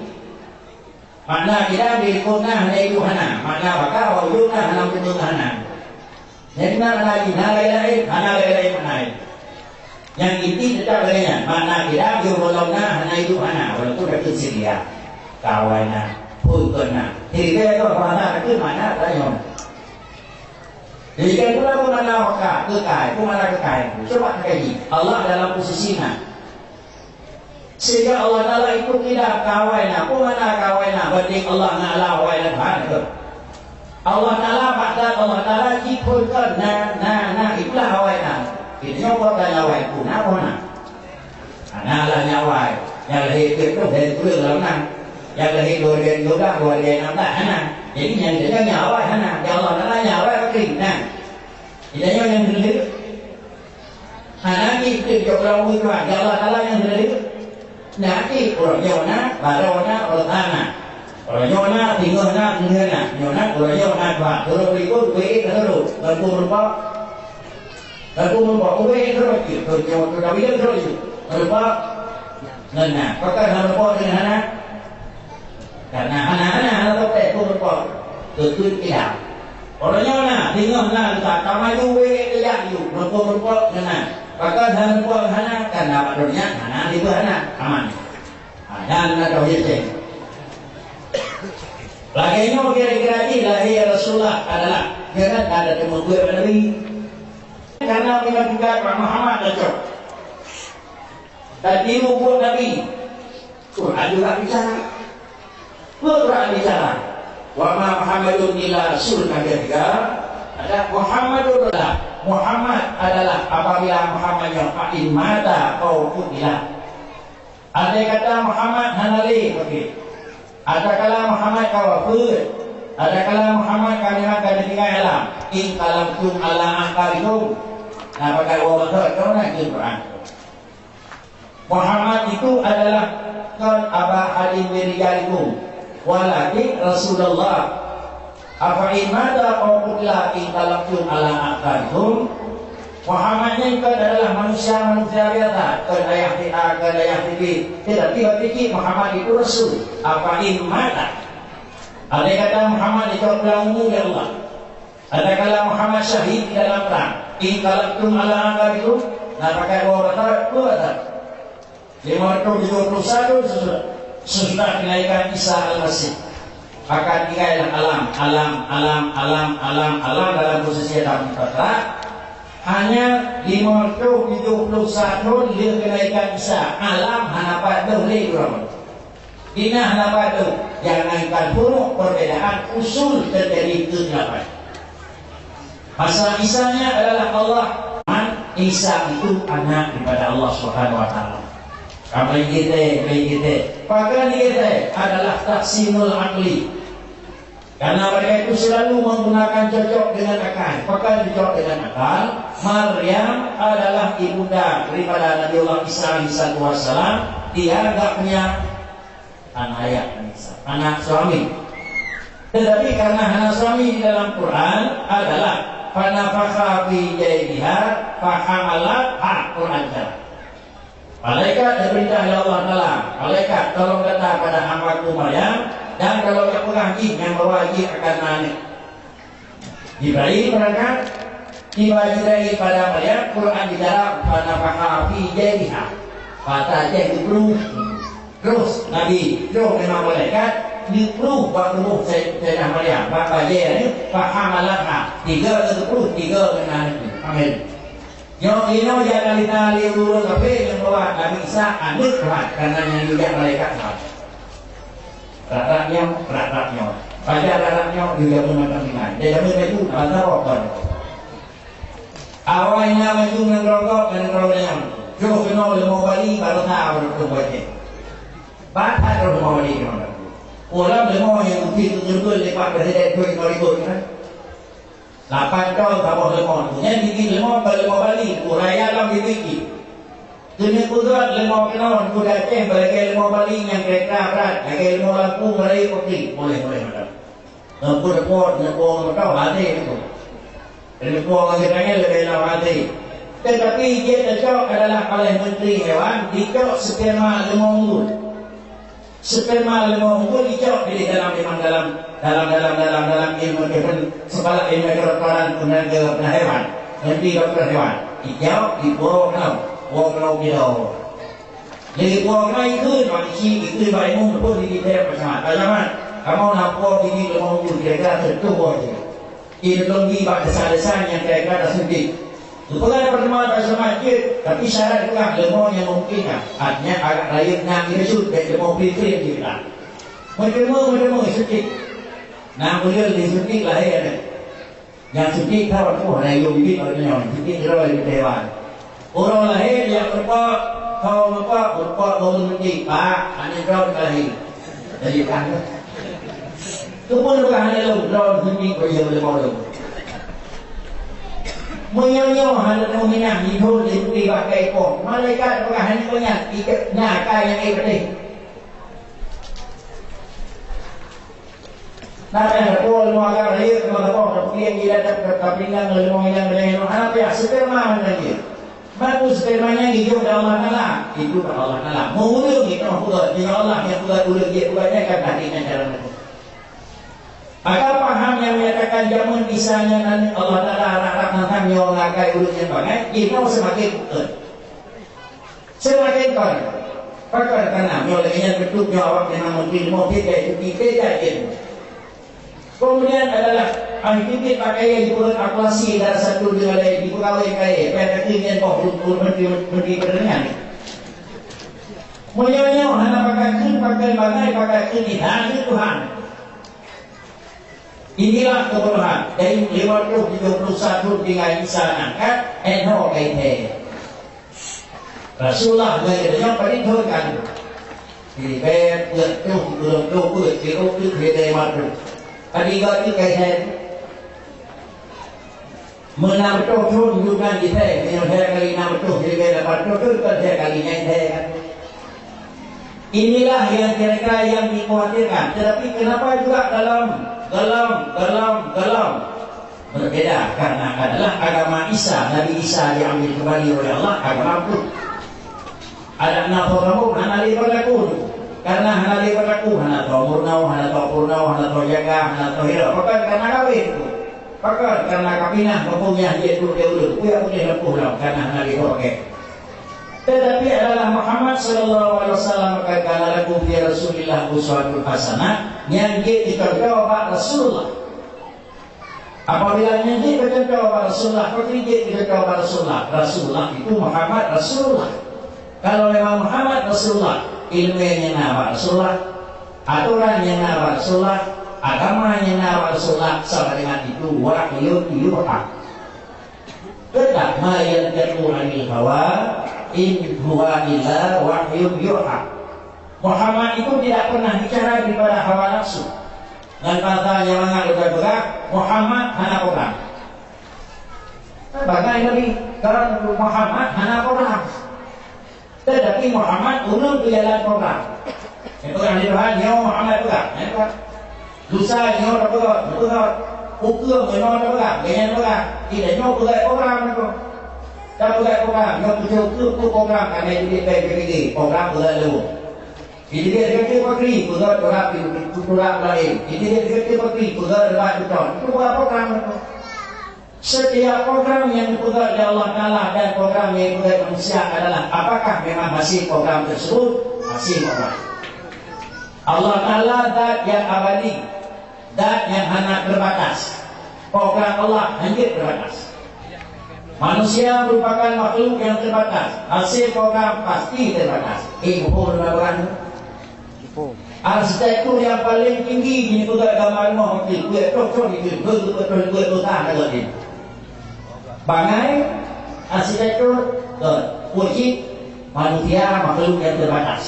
Makna tidak dikunah dari Tuhan. Makna apakah wujudnya dalam bentuk Tuhan. Jadi mana lagi lain lain. Yang inti tetap lainnya. Makna tidak diulangnya hanya itu Tuhan. Walaupun itu sedia. Kawana, pulkena. Jadi dia itu mana ke mana tanya. Jadi kan pula mana waka kekai. Coba kaji. Allah dalam posisinya. Sehingga Allah Taala itu tidak kawana. Mana kawana? Banding Allah Taala waina bahana. Allah Taala pada Allah Taala ciptakan nah itulah waina. Itu nyawa dan nyawa itu mana? Analah nyawa. Yang hidup itu dari dulu lama. Yang lahir dua dia nampak anak. Jadi yang dia nyawa anak. Ya Allah Taala nyawa kering. Nah, idanya yang dulu. Anak itu orang muda. Ya Allah Taala yang dulu. Nanti orang Yona, Barona, orang Tanah. Orang Yona, Tinggalna, Tinggalna. Yona, orang Yona, Pak. Turun berikut, kue terus. Lalu berubah, kue terus. Terus kawilan terus. Berubah. Nah, apakah berubah dengan anak? Karena anak-anak atau teh pun berpor ketut tidak. Orangnya tinggal tak kamar juga tidak yuk berpor kena. Maka dalam berpor anak karena padanya anak itu anak aman. Dan ada hijau. Lagi kira-kira ini lahir Rasulullah adalah jangan ada temu gue Nabi. Karena memang juga Muhammad cocok. Tadi buat Nabi. Quran juga bicara. Quran bicara. Wa ma Muhammadun illa rasul ketiga ada Muhammadun adalah Muhammad adalah apabila Muhammadnya fa'in mata kau kutilah. Ada kata Muhammad hanali okey. Ada kala Muhammad kawafud. Ada kala Muhammad kalimat ketika alam in kalam tum ala angkarikum. Nah pakai wawadah kau nak Quran. Muhammad itu adalah kan aba hadim birijalikum. Walakin Rasulullah afa'in mata qawqutla in talaqtum ala aqarikum. Muhammadnya itu adalah manusia biasa. Kedayah tibi. Tidak tiba-tiba Muhammad itu Rasul. Afa'in mata. Ada kata Muhammad itu pelamu ya Allah. Ada kala Muhammad syahid di dalam perang. In talaqtum ala aqarikum. Nah pakai dua batal. 571 sesudah kenaikan Isa Al-Masih. Maka tinggallah alam dalam posisi dalam kata hanya 571 dia kenaikan Isa alam hanapat boleh kurang. Ina hanapat tu jangankan buruk perbedaan usul terjadi ke-8. Masalah Isanya adalah Allah. Isa itu anak daripada Allah Subhanahu wa taala. Kami kita. Pakaian kita adalah taksimul akli. Karena mereka itu selalu menggunakan cocok dengan akal. Pakaian cocok dengan akal. Maryam adalah ibunda daripada Nabiullah Isa AS. Dia tidak punya anak suami. Tetapi karena anak suami di dalam Quran adalah fanafakha fi jaidiha fahamalat Quran. Malaikat diperintah oleh Allah Taala. Malaikat tolong kata pada hambaku Maryam dan kalau yang pegang yang bawa akan naik. Jibril berangkat tiba Jibril pada Maryam. Quran bicara fanafakha fi jaidiha. Kata je itu terus Nabi terus memang malaikat dipruh waktu Sayyidah Maryam. Bapa je ni fahamalatha 33 kena amin. Yang ini jangan ditali dulu tapi yang bawa Nabi Isa anak berat karena yang juga malaikat berat. Beratnya. pada dalamnya juga menekan dia maju antara rokok awalnya maju dengan rokok dan rokoknya jauh kenal lemah balik baru tahu rokoknya bahan lemah balik orang lemah yang mungkin betul lepas presiden itu kan 8 tahun kabur lemah yang bikin lemah kalau lemah balik raya dalam dibikin dunia kudrat lemah kenal kuda Aceh bagi lemah balik yang kereta berat bagi lemah Lampung Melayu Putih boleh madam aku dapat tahu hati itu. Jadi puang akhirnya lebih lama hati. Tetapi dia tercok adalah oleh Menteri Hewan dicok sperma lemah unggul. Sperma lemah unggul dicok di dalam ilmu sekolah ilmu kedokteran kemudian hewan. Menteri dokter hewan dicok di puang kenal jadi puang itu manusia itu baikmu betul di daerah macam kamu nampak ini lemah unggul kira-kira tertubuh saja. Ini lebih pada desa-desa yang kira-kira tersendik. Bukan pertemuan bersama masjid, tapi syarat juga lemah yang memungkinkan. Artinya agak layaknya irisut dan lemah pilih kita. Mereka suntik. Nah, beliau disuntik lahir. Yang suntik tahu tu ada yang bikin orangnya. Suntik kira di dewan. Orang lahir yang berupa bangun suntik. Pak, anda jauh lahir. Jadi kan. Itu pun bukan hanya lawan suntik bagi lemah lu. Menyonya hanya minyak hidup di pakai pom. Malaikat bukan hanya banyak nyaka yang ibadah. Nanti ada pol luar raya kalau ada pol yang dia dapat kapingan lemah yang berlain. Apa ya sperma lagi. Bagus spermanya hijau dari Allah Taala. Itu dari Allah Taala. Mengulung itu Allah. Jika Allah yang buat ulung dia buatnya kan hatinya cara itu. Maka paham yang menyatakan jamun bisanya nanti Allah Ta'ala harap nanti yang mengakai ulungnya banget kita semakin betul semakin kaya pakar karena olehnya bentuk jawab dengan menteri motif yaitu kita kemudian adalah aktiviti pakai yang dibuat akulasi dari satu dengan lain di pegawai kaya pada keinginan menteri pertanian menyonya hanya pakai bangai pakai keinginan itu Tuhan. Inilah kebodohan dari 50-71 dengan Isa angkat eno kaite. Rasulullah yang paling terkan. Di bawah belum kiro dari madu. Tadi gak kaite. Menampak tu juga di teh, yang kali nampak di bawah tu kerja kalinya kan. Inilah yang kira-kira yang dikhawatirkan. Tetapi kenapa juga dalam berbeda karena adalah agama Isa. Nabi Isa diambil kembali oleh Allah agama itu. Ada naforamu hanali berlaku karena hanali berlaku hana tau murnau hana tau purnau hana tau jaga hana tau hira pakai karena kawin itu pakai karena kapinah mempunyai dia dulu dia punya lempuh karena hanali berlaku. Tetapi adalah Muhammad sallallahu alaihi wasallam kata lagu fi Rasulillah uswatun hasanah yang dicontoh Pak Rasulullah. Apabila yang dicontoh Pak Rasulullah, pergi dicontoh Pak Rasulullah. Rasulullah itu Muhammad Rasulullah. Kalau memang Muhammad Rasulullah, ilmunya nama Rasulullah, aturannya nama Rasulullah, agamanya nama Rasulullah, sama dengan itu wahyu yuha. Tetap ma yantiqu anil hawa in huwa illa wahyu yuha. Muhammad itu tidak pernah bicara daripada hawa nafsu. Dan kata yang mengagak Muhammad hana orang. Bagaimana ini? Kalau Muhammad hana orang. Tetapi Muhammad ulun ke jalan orang. Itu yang dibahas nyawa Muhammad juga. Lusa nyawa juga. Ukur nyawa juga. Ganyan juga. Tidak nyawa juga orang itu. Tak juga orang. Nyawa ukur orang. Karena jadi PPPD. Orang juga lu. Jadi dia dekat pakri. Kuda orang kuda lain. Jadi dia dekat pakri. Kuda lebat betul. Itu bukan program itu. Setiap program yang dibuat oleh Allah Ta'ala dan program yang dibuat manusia adalah apakah memang hasil program tersebut? Hasil program Allah Ta'ala dat yang abadi, dat yang hanya terbatas. Program Allah hanya terbatas. Manusia merupakan makhluk yang terbatas. Hasil program pasti terbatas. Ibu berlaku Arsitektur yang paling tinggi ini juga gambar rumah mungkin gue cocok itu gue tahan kalau ini bangai arsitektur wujud manusia makhluk yang terbatas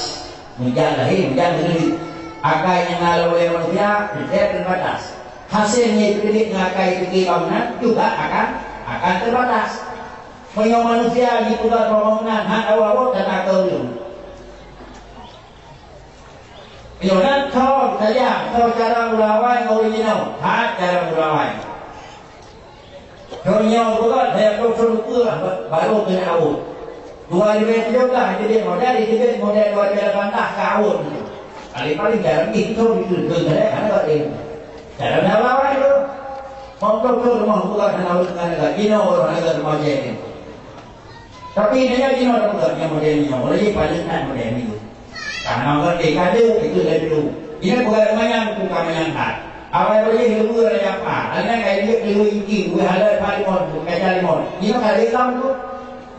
menjaga negeri akal yang lalu oleh manusia terbatas hasilnya itu mengakai tinggi bangunan juga akan terbatas punya manusia di pusat pembangunan hak awal dan akal dulu Yonan kau saja, kau cara ulawai original, hak cara ulawai. Kau nyawa buat, saya kau suruh pulang, baru kena awut. 2017 jadi model 2018 ke awut. Paling jarang itu karena kau ini. Cara ulawai itu, mau kau rumah buka dan awut dengan negara, ini orang negara rumah jadi. Tapi ini aja orang bukan modelnya, boleh paling model itu. Karena merdeka itu dari dulu. Ini bukan bukan menyangka. Apa yang boleh dulu ada apa? Ada kayak dia dulu ini, gue ada palimon, kayak limon. Ini kali Islam itu,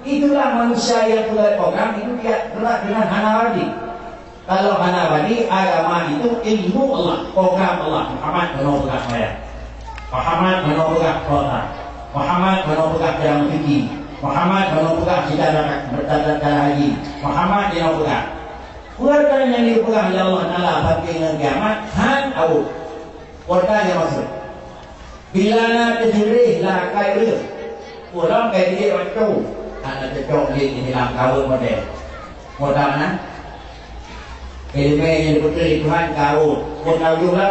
itulah manusia yang sudah program itu dia berat dengan Hanawadi. Kalau Hanawadi agama itu ilmu Allah, program Allah. Muhammad menolak saya. Muhammad menolak kota. Muhammad menolak dalam fikih. Muhammad menolak secara haji. Muhammad menolak. Keluarga yang dipegang oleh Allah Ta'ala sampai dengan kiamat han awut keluarga yang maksud bila nak terjurih lah kaya orang kaya dia waktu anak cocok di dalam kawin model mana ilmu yang diputri Tuhan kawin kau juga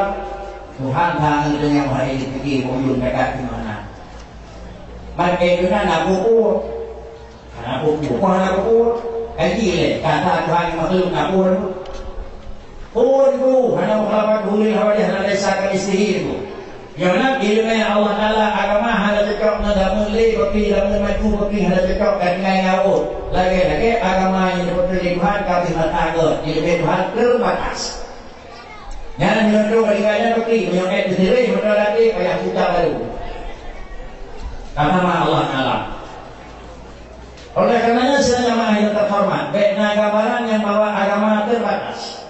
Tuhan tangan itu yang hari ini pergi mengunjung dekat di mana mereka itu nak buku anak buku kaji le kata Tuhan yang makhluk nak pun tu hanya mengapa dulu hawa dia hendak desakan istri itu yang nak ilmu Allah Ta'ala agama hendak cocok dengan mulai kopi dalam maju kopi hendak cocok dengan ngawut lagi agama yang dipercayai Tuhan kau tidak takut ilmu Tuhan terbatas jangan menyontoh ketinggalannya kopi menyontoh sendiri betul lagi kayak buta baru kata Allah Ta'ala. Oleh karenanya jamaah yang terhormat, baiknya gambaran yang bawa agama terbatas.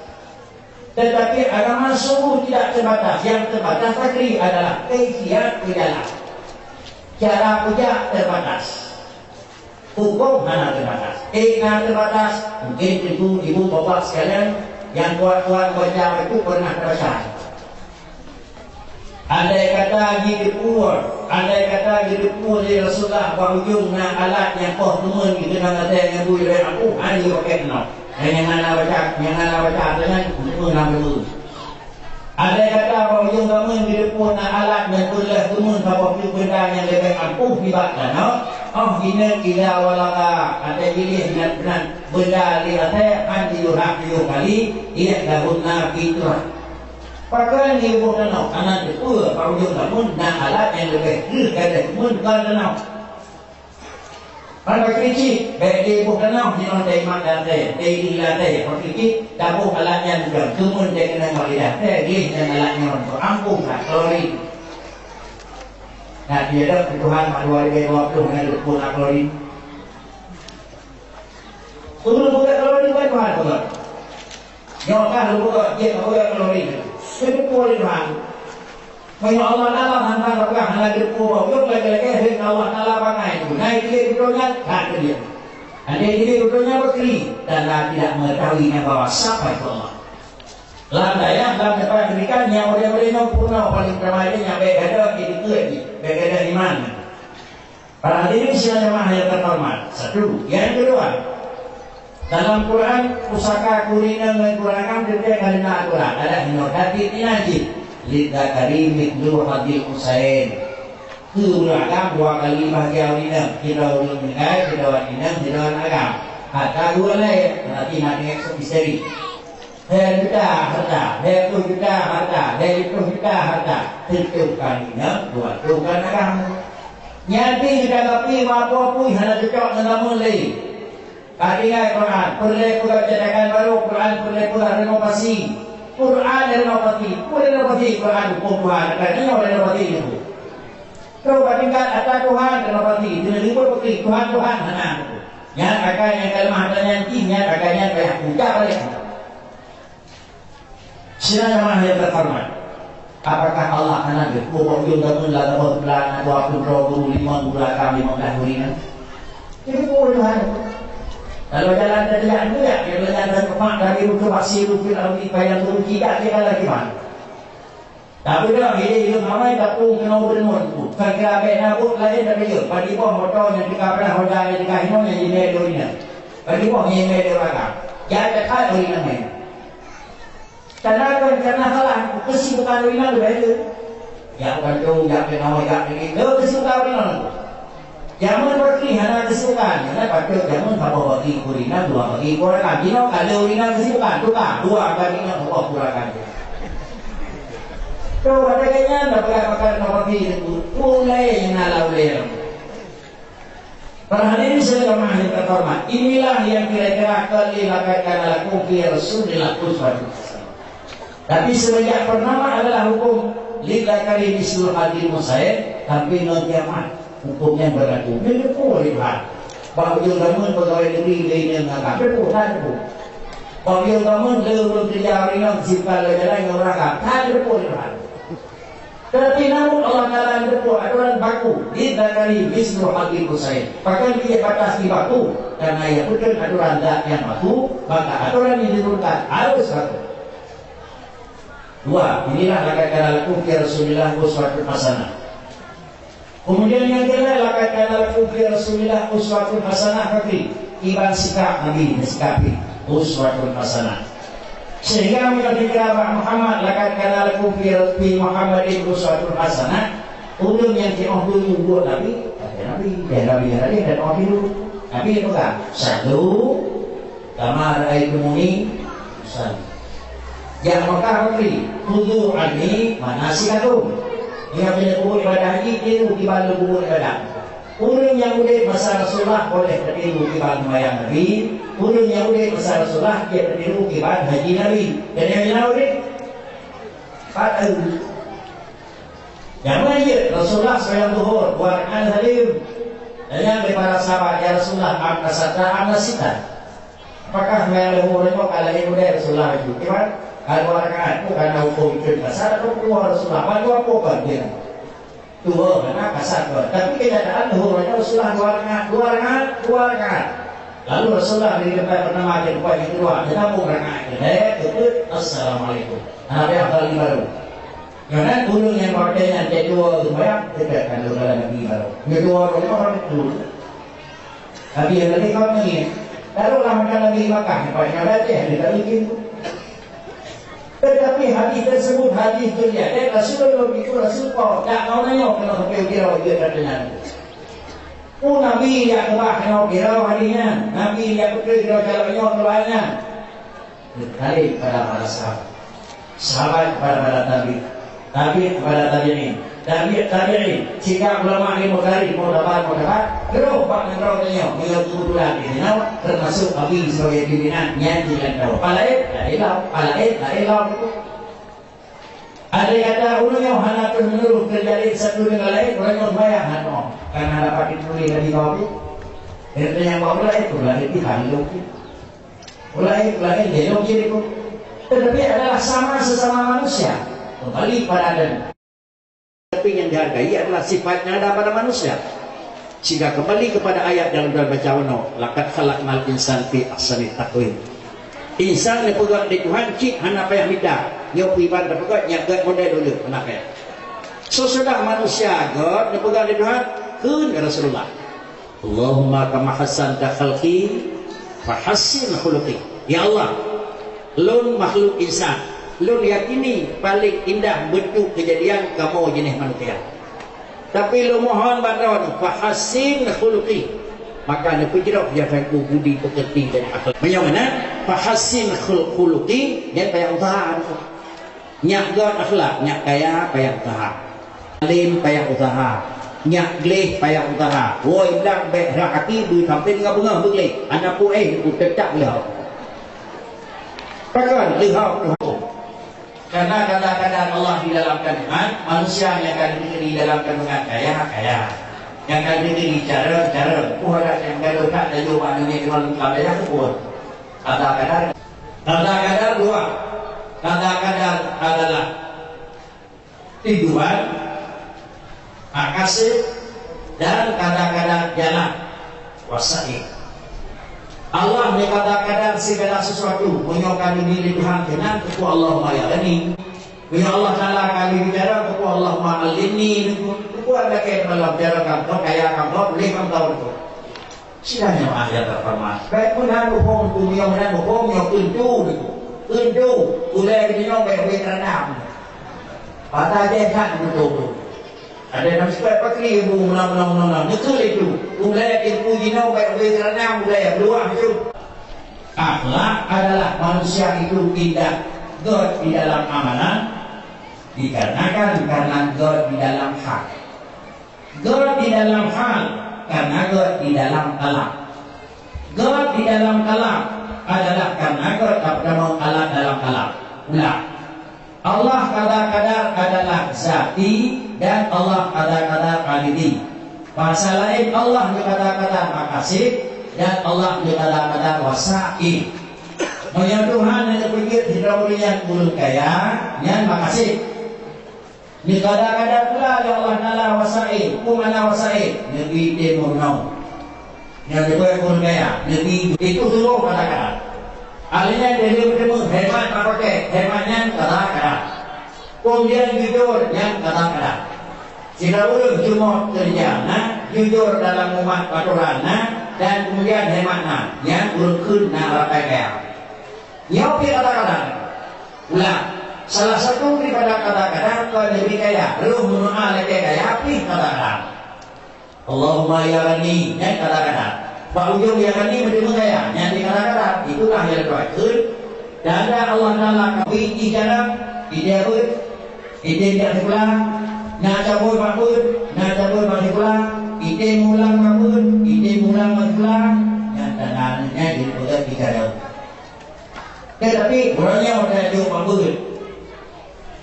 Tetapi agama sungguh tidak terbatas. Yang terbatas tadi adalah kaifiat dalam cara puja terbatas. Hukum mana terbatas. Terbatas. Mungkin ibu bapak sekalian yang tua-tua baca itu pernah terasa. Andai kata hidup di Rasulullah berhujung dengan alat yang kau teman di tengah yang bui dari aku hari pakai no. Yang ana baca dengan teman nama. Andai kata berhujung teman hidup dengan alat yang boleh teman apa benda yang lebih ampuh dibaca no. Hina ila walaka ada pilih dan benar benda lihat mandi yuhak kali ia dahuna fitrah. Pakai ni bukan nak anak itu kalau dia namun nak alat yang lebih kerja pun bukan nak. Kalau kerja baik dia bukan nak dia nak iman dan dia dihilang dia. Kalau kerja dapur alatnya juga cuma dia kena melihat dia dan alatnya untuk ampun tak kalori. Nah dia dah Tuhan pada 2020 dengan dapur nak kalori. Turun bukan kalori bukan Tuhan bukan. Nyokah lu bukan dia tak bukan kalori. Itu boleh Tuhan. Banyak Allah Ta'ala hantar berkah lagi pura. Yuk lagi Allah Ta'ala pakai itu. Naik dia betulnya tak dia. Dia betulnya berkeri dan tidak mengetahuinya bahwa siapa itu Allah. Dalam dapat berikan yang boleh purna paling pertama ini yang baik ada di baik ada iman. Para hadirin jamaah yang terhormat. Satu. Yang kedua. Dalam Quran pusaka kuliner menggunakan detail kalimat Quran ada hinodati tinajib lidah karimik dulu hadil usain kurangkan 2 kali bahagia ulina kita ulungai kita watinam kita agam kata dua lain nanti eksobiseri juta harta 20 juta harta 20 juta harta tentukan ina 20 agam nyati kita tapi apa-apa hanya cocok dengan mulai Kalian Quran, perlu cetakan baru, Quran perlu renovasi, Quran hukum Tuhan, katanya renovasi itu. Coba tingkat atas Tuhan renovasi, dengan libur putih Tuhan, mana? Yang akan yang kalmah dan yang akannya kayak buka balik. Sinayama yang terhormat, apakah Allah akan ada pokok yung damun laga berbelakang 25 belakang 15 hurinan? Itu puluhan. Kalau jalan dari yang itu ya, kalau jalan dari kemak dari rujuk masih rujuk lalu dipayang turun tidak dia lagi mana? Tapi dah hidup ramai tak pun kena bernun tu. Kira nabut lain dari dia. Pagi pun motor yang dikapra hoda yang dikahino yang jadi dorina. Pagi pun yang ada orang. Jangan tak dorina main. Karena salah kesibukan dorina tu ada. Yang kandung, yang kenal, yang ini. Kesibukan dorina tu. Jangan pergi hanya kesibukan. Jangan patut jangan kalau bagi dorina dua bagi kurang. Jino kalau dorina kesibukan tukar dua bagi yang kurang. Kalau katanya dapat makan kopi itu mulai yang nalar lem. Para hadirin sekalian yang terhormat, inilah yang kira-kira kali lakukan laku fi Rasulillah uswatun hasanah. Tapi semenjak pernama adalah hukum lidakari mislu hadil musaid, tapi no kiamat hukumnya berlaku. Ini boleh bah. Bagi zaman pegawai negeri lain yang agak berputar tu. Bagi zaman belum kerja ringan sifat jalan orang agak boleh bah. Tetapi namun Allah Ta'ala berbuat aturan baku lidakari mislu hadil musaid. Bahkan dia batas di baku karena ia bukan aturan yang baku, maka aturan yang diturunkan harus baku. Dua, inilah lakukan laku fi Rasulillah uswatun hasanah. Kemudian yang ketiga lakukan laku fi Rasulillah uswatun hasanah kaki iban sikap Nabi sikapi uswatun hasanah. Sehingga menjadi Muhammad lakukan laku fi Muhammadin uswatun hasanah. Ulun yang kita dulu buat Nabi, Nabi dan orang dulu. Nabi itu kan satu, kamar air muni, satu. Yang Mekah beri tujuh ani manasikatum. Yang punya kubur ibadah haji itu tiba kubur ibadah. Ulun yang udah masa Rasulullah boleh tertiru tiba bayang Nabi. Ulun yang udah masa Rasulullah dia tertiru tiba haji Nabi. Dan yang udah pada yang mana Rasulullah sayang tuhur buat al-halim. Dan yang para sahabat ya Rasulullah amna satra amna sita. Apakah yang umur itu kalau ini udah Rasulullah itu gimana? Kalau orang karena hukum itu kasar atau keluar Rasulullah apa apa dia dua karena kasar tapi kenyataan hukumnya Rasulullah dua rakaat lalu Rasulullah di depan pertama di depan yang kedua kita mau rakaat itu assalamualaikum apa yang kali baru karena gunung yang pakainya kedua banyak tidak kan dalam Nabi baru kedua orang itu tapi yang tadi kau ini lalu lama lagi makan banyak lagi tidak bikin. Tetapi hadis tersebut hadis dunia dan Rasulullah itu Rasul kau tak mau nanya kalau kau kira dia katanya. Nabi yang kebah kau kira hadinya, Nabi yang kira jalannya keluarnya. Kali pada para sahabat kepada Nabi kepada tabi'in, tabi'in. Jika ulama ilmu kali mau dapat, gerok pak ngerok tanya, bila kebetulan ini, termasuk Nabi sebagai pimpinannya tidak tahu. Palaid, tak ilah itu. Ada kata ulama yang hanya menurut terjadi satu dengan lain, orang yang bayang hano, karena dapat ditulis dari kau itu. Itu yang bawa itu lahir di hari itu. Lahir di itu. Tetapi adalah sama sesama manusia. Kembali pada Adam. Tapi yang dihargai adalah sifatnya ada pada manusia. Sehingga kembali kepada ayat dalam bacaan laqad khalaqnal insana fi ahsani taqwim. Insan yang pegang di Tuhan cik hana payah minda. Yo iban pegang nya gad model dulu anak ya. Sesudah manusia gad yang pegang di Tuhan kun Rasulullah. Allahumma kama hasanta khalqi fa hassin khuluqi. Ya Allah, lun makhluk insan lu yakini paling indah bentuk kejadian kamu jenis manusia. Tapi lu mohon bantuan fahasin khuluqi. Maka nak pujrok jangan ku budi pekerti dan akhlak. Macam mana? Fahasin khuluqi dan payah usaha. Nyak god akhlak, nyak kaya payah usaha. Alim payah usaha. Nyak gleh payah usaha. Woi bilang baik hati du sampai dengan bunga begleh. Anak pu ku tetap lau. Pakai lihau karena kadang-kadang Allah di dalam kandungan manusia yang akan di dalam kandungan kaya yang akan di cara ada yang gaduh tak ada jawaban ini dengan kaya kuat kadang-kadang dua kadang-kadang tujuan, makasih, dan kadang-kadang jalan wasail. Allah kadang-kadang segala sesuatu menyokani diri Tuhan dengan keku Allahumma ya Ghani. Bila Allah Ta'ala kali bicara keku Allahumma alimni, keku ada kayak dalam bicara kamu kayak kamu boleh kamu tahu itu. Silahnya ayat terhormat. Baik pun ada hukum dunia mana hukum yang undu, ulai kita baik baik renam. Pada dia kan betul. Ada yang sebab pakri ibu menang betul itu. Ulai ilmu dino baik renam ulai keluar itu. Akhlak adalah manusia itu tidak God di dalam amalan dikarenakan karena God di dalam hak. God di dalam hal karena God di dalam kalam. God di dalam kalam adalah karena God tak mengalah dalam kalam. Ulang. Allah kadang-kadang adalah zati dan Allah kadang-kadang qalidi. Bahasa lain Allah kadang-kadang makasih dan Allah kadang-kadang wasail. Yang Tuhan yang berpikir tidak boleh mulut kaya yang makasih. Ni kadang-kadang pula ya Allah nala wasail, kumana wasail, Nabi Timur Nau. Yang berpikir kaya, Nabi itu dulu kadang-kadang. Alihnya dari bertemu hemat pakai hematnya kadang-kadang. Kemudian jujur yang kadang-kadang. Jika ulun cuma kerja, jujur dalam umat paturan, dan kemudian hematnya yang berkun rapai kaya. Yang kadang-kadang. Ulang. Salah satu daripada kadang-kadang kau lebih kaya, lu mendoa lebih kaya, api kadang-kadang. Allahumma ya Ghani, yang kadang-kadang. Pak ujung yang Ghani menjadi kaya, yang kadang-kadang itulah yang terakhir. Dan ada Allah Taala kami di dalam ide pun, ide tidak pulang, nak cabut pun, nak cabut masih pulang, ide mulang pun, ide mulang masih pulang, yang tanahnya dipegang di dalam. Tetapi orangnya ada jauh pun.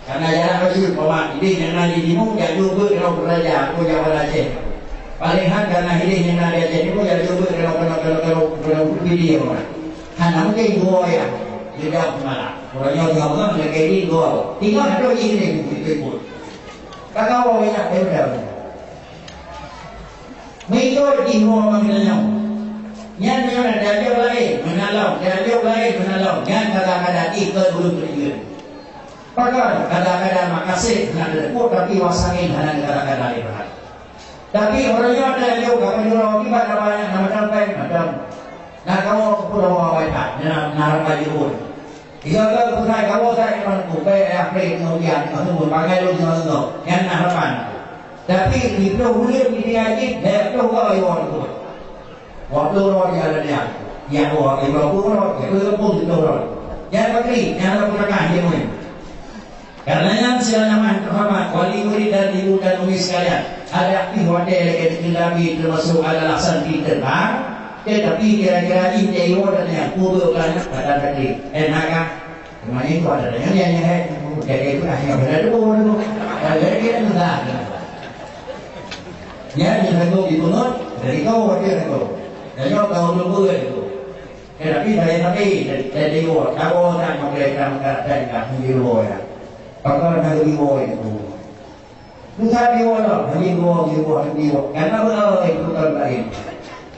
Karena jalan Rasul Muhammad ini yang nanti dimu yang juga kalau belajar aku yang belajar. Paling hal karena ini yang nanti belajar dimu yang juga kalau video mana. Hanya mungkin dua ya tidak mana. Orangnya ngomong lagi ini dua. Tinggal ada ini itu. Kakak awalnya ada. Mereka di rumah manggilnya. Yang mana dia lain menalau, dia lain menalau. Yang kadang-kadang ikut belum beriman. Maka kadang-kadang makasih nak lekuk tapi wasangin hanya kadang-kadang lihat. Tapi orangnya ada juga kalau kita ada banyak macam nak kamu pulau awalnya nak baju pun. Jika kau punya kamu saya memang bukan April kemudian kamu pakai lu jangan yang harapan. Tapi itu boleh diaji dia tu kau yang tu. Waktu orang yang ada dia, yang orang yang berpura itu pun itu orang. Yang begini, yang ada perakan dia mungkin. Karenanya silahkan terhormat wali murid dan ibu dan umi sekalian. Ada pihak yang dilami termasuk adalah santi terbang. Tetapi kira-kira ini orang yang kubur banyak pada tadi. Enakkah? Kemana itu ada yang jadi itu hanya berada tu. Jadi kita enggak. Ya, jangan kau dibunuh dari kau wakil kau. Dan kau dulu itu. Tetapi dari kau tak mereka dari kamu ya. Pakar dari bawah itu, bukan di bawah, dari bawah. Karena benar itu terbaik.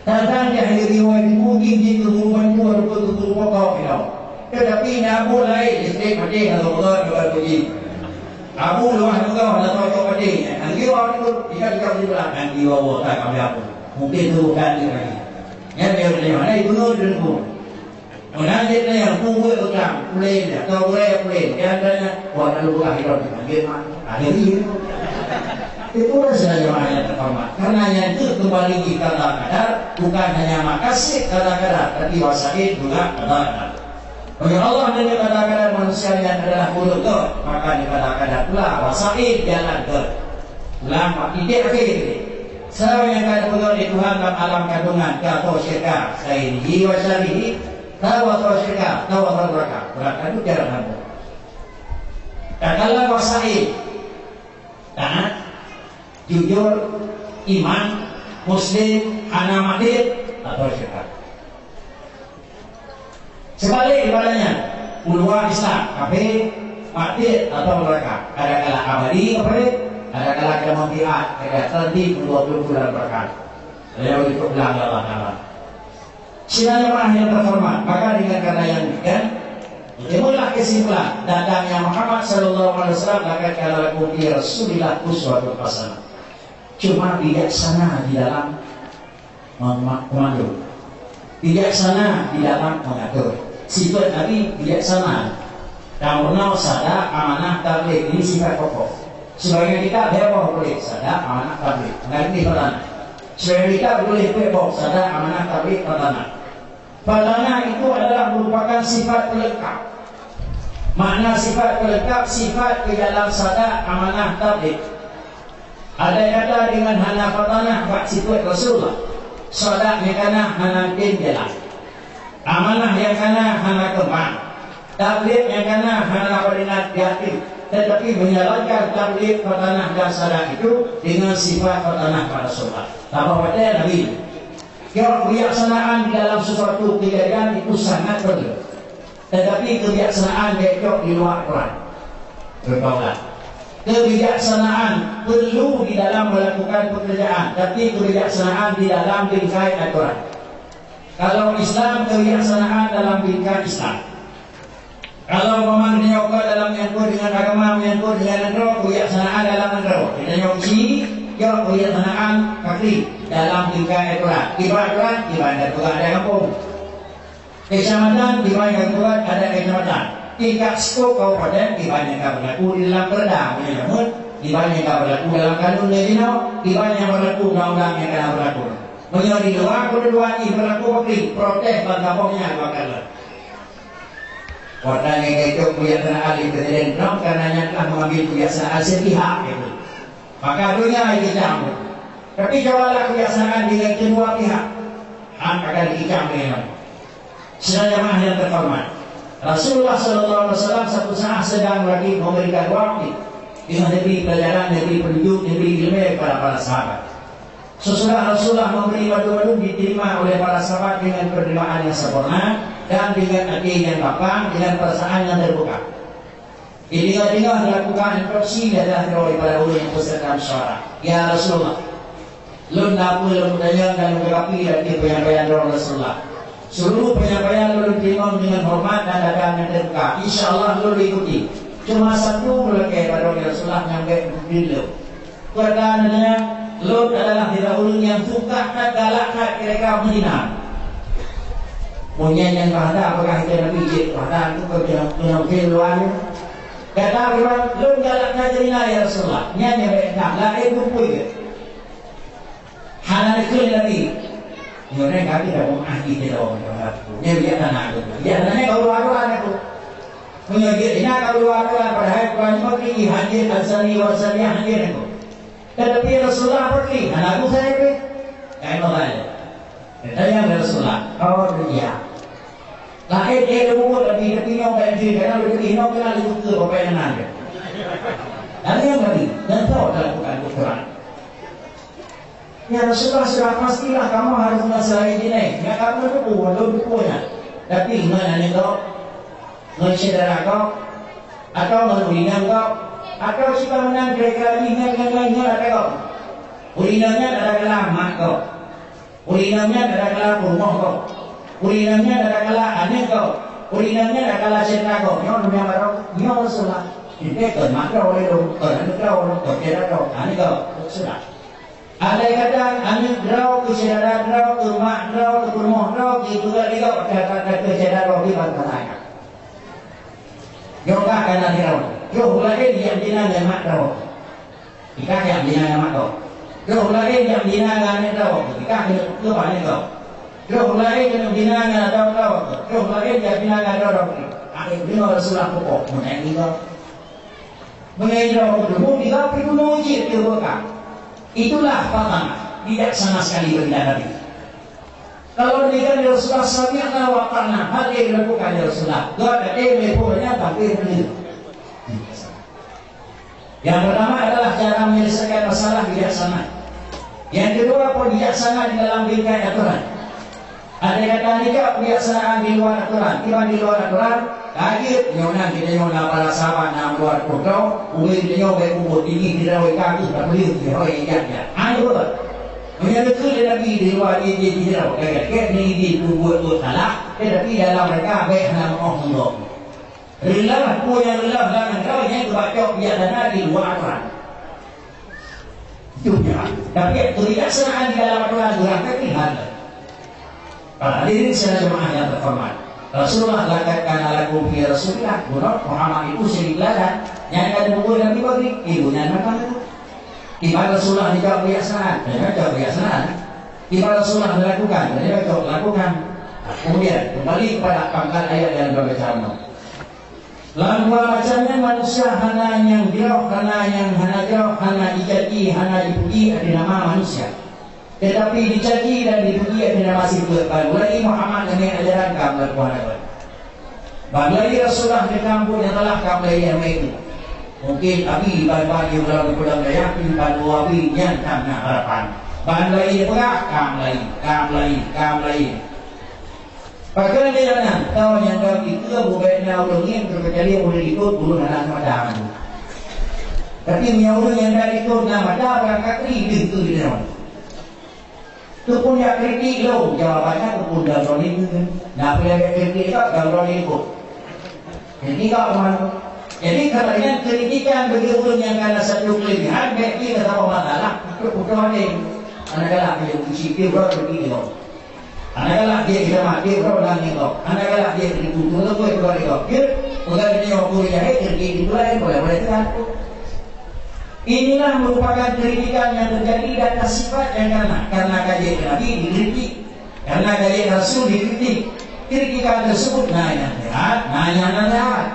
Tentang yang dari bawah itu mungkin di keburuan itu ada keburuan kau tidak. Tetapi Abu lain istri mati kalau benar juga pergi. Abu luar juga ada tahu mati. Nanti orang itu jika di belakang di bawah tak kami apa. Mungkin itu bukan lagi. Yang dia dari mana itu nurul. Menanti yang tunggu utang, plain atau plain, kadang-kadang buat lalu hidup bagaimana? Ada ini. Itulah saja yang terhormat. Karena yang itu kembali kita kadang-kadang bukan hanya makasih kadang-kadang, tapi wasaid juga kadang-kadang. Bagi Allah dan kadang-kadang manusia yang adalah mulut God, maka kadang-kadang pula wasaid jalan God. Lama tidak akhir. Saya yang kata di Tuhan dalam alam kandungan atau syirka, saya ini wasalihi. Tahu atau syirka, tahu atau neraka, neraka itu jalan kamu. Katakanlah wasail, taat, jujur, iman, muslim, anamatir atau syirka. Sebalik ibadahnya, ulwa Islam, kafir, mati atau neraka. Kadang-kadang abadi kafir, ada kala kita membiak, ada tertib 20 bulan berkat. Beliau itu bilang Allah Taala. Sidang jemaah yang terhormat, maka dengan karena yang demikian, timbullah kesimpulan datangnya Muhammad Sallallahu Alaihi Wasallam akan kalau kunci Rasulullah uswatun hasanah. Cuma bijaksana di dalam memandu, bijaksana di dalam mengatur. Sifat Nabi bijaksana. Karena sada amanah tabligh ini sifat pokok. Sebagai kita heboh boleh sada amanah tabligh. Nanti pertama. Sebagai kita boleh heboh sada amanah tabligh pertama. Pertama itu adalah merupakan sifat pelengkap. Makna sifat pelengkap sifat di dalam sada amanah tabligh. Ada kata dengan hana pertama bak sifat Rasulullah. Sada yang kana hana jelas. Amanah yang kana hana kembang. Tabligh yang kana hana koordinat yatim, tetapi menjalankan tabligh pertanah dan sadar itu dengan sifat pertanah pada Rasulullah. Apa kata Nabi? Kebijaksanaan di dalam sesuatu kejadian itu sangat perlu, tetapi kebijaksanaan becok di luar Quran. Berbaulah. Kebijaksanaan perlu di dalam melakukan pekerjaan, tapi kebijaksanaan di dalam bingkai Al-Quran. Kalau Islam, kebijaksanaan dalam bingkai Islam. Kalau memang menyokong dalam menyangkut dengan agama, menyangkut dengan negara, kebijaksanaan dalam negara. Kita nyokong kebijaksanaan fakri dalam bingkai Al-Quran. Ibarat ibadat juga ada kampung. Kecamatan ibadat juga ada kecamatan. Tingkat skop kabupaten ibadat yang berlaku di dalam perda menyebut, ibadat yang berlaku dalam kanun negara, ibadat yang berlaku undang-undang yang akan berlaku. Menjadi di luar kedua ini berlaku fakri, protes bangkapongnya bakal. Warna yang itu kebijaksanaan di presiden Trump karenanya telah mengambil kebijaksanaan sepihak itu. Maka dunia dikecam. Tapi cobalah kebijaksanaan dengan kedua pihak, akan dikecam dengan. Sidang jemaah yang terhormat, Rasulullah Sallallahu Alaihi Wasallam satu saat sedang lagi memberikan waktu di negeri pelajaran, negeri pendidik, negeri ilmu kepada para sahabat. Sesudah Rasulullah memberi madu-madu diterima oleh para sahabat dengan penerimaan yang sempurna dan dengan hati yang lapang, dengan perasaan yang terbuka. Dengar-dengar dilakukan instruksi dan oleh para ulama yang berserta suara. Ya Rasulullah, lun dapur, lun daya dan mengapi dari penyampaian Rasulullah. Seluruh penyampaian lun terima dengan hormat dan dagang yang terbuka. Insya Allah lun ikuti. Cuma satu melekat pada Rasulullah yang berdiri. Pertanyaannya, Lut adalah dahulu yang suka dan galak kira-kira menghina. Punya yang bahasa apakah itu Nabi Jid bahasa itu kebenaran luar. Kata orang Lut galak menghina ya Rasulullah. Nyanyi mereka lah itu pun. Hana itu Nabi. Mereka kata tidak mau ahli tidak mau. Dia lihat anak itu. Dia anaknya kalau luar itu. Punya dia kalau luar padahal Quran itu hadir asani wasani hadir itu. Tetapi Rasulullah pergi, anakku saya pergi. Kain makanya. Tanya Rasulullah, oh dia. Lahir dia dulu lebih nyok kayak dia, karena lebih nyok kena lebih ke apa yang nanti. Dan yang tadi, dan tahu lakukan Quran. Ya Rasulullah sudah pastilah kamu harus masalah ini. Ya kamu itu belum punya. Tapi mana ni kau, mencidara kau, atau menghina kau. Atau jika menang kira-kira ingat ada kau. Ulinamnya ada kalah mak kau. Ulinamnya ada kalah rumah kau. Ulinamnya ada kalah anak kau. Ulinamnya ada kalah cinta kau. Nyon yang baru, nyon Rasulullah. Ini kan mak kau oleh dong. Anak kau, kerja kau, anak kau sudah. Ada kadang anak kau, kerja kau, ke mak kau, ke rumah kau, itu kali kau kata kerja kau di bangsa lain. Yoga kana dirau. Yo lagi yang dina yang mak rau. Ika yang dina yang mak rau. Yo lagi yang dina yang rau. Ika ke bani rau. Yo lagi yang dina yang rau. Yo lagi yang dina yang rau. Akhir dina Rasulullah pokok menyanyi rau. Menyanyi rau dulu dia pergi menuji ke Mekah. Itulah paham bijaksana sekali bagi Nabi. Kalau demikian Rasulullah sami'na wa ata'na, hal yang dilakukan Rasulullah. Gak ada leponya tapi begitu. Yang pertama adalah cara menyelesaikan masalah bijaksana. Yang kedua pun bijaksana di dalam bingkai aturan. Ada kata nikah kebijaksanaan di luar aturan. Tiba di luar aturan, kaget nyonan kita nyona para sahabat na luar kota uwi kita nyoba kubur tinggi kita rawai kaki tak boleh kita rawai ya anu apa menyana tu dia nabi di luar dia tidak kaget ni di kubur tu salah tapi dalam mereka baik nama Allah rela ku yang rela dalam kau yang baca biar dana di luar Quran itu ya tapi ketidaksenangan di dalam Quran durang kekinian para hadirin sekalian jemaah yang terhormat Rasulullah lakatkan lakum fi Rasulillah Muhammad itu sering-sering yang ada buku Nabi bagi ibunya makan itu tiba Rasulullah dijawab biasaan dan jawab biasaan tiba Rasulullah melakukan dan dia lakukan kemudian kembali kepada pangkal ayat yang berbicara lalu macamnya manusia hana yang jauh hana dicaci hana dipuji ada nama manusia tetapi dicaci dan dipuji ada nama sifat baru lagi Muhammad ini ajaran kamu berkuasa bagi Rasulullah di kampung yang telah kamu yang itu mungkin tapi bagi orang pulang daya pimpan wabi yang karena harapan bagi pula kamu lagi Pakai dia jangan tahu yang kau itu bukan orang yang terkecuali boleh ikut dulu anak macam itu. Tapi orang yang dari ikut nama dah orang kaki itu dia. Tu punya kritik lo jawabannya tu pun dah berani tu. Nak punya kritik tak dah berani ikut. Jadi kau jadi katanya kritikan bagi orang yang kena satu kelebihan baik dia tak apa masalah. Putra ni anak-anak yang usia berapa begini lo. Anak-anak dia kita mati orang ni kau. Anak-anak dia dituntut tu boleh keluar kau. Udah ini orang kuliah kerja di bulan boleh kan. Inilah merupakan kritikan yang terjadi dan sifat yang karena kajian Nabi dikritik, karena kajian Rasul dikritik. Kritikan tersebut yang sehat, yang sehat.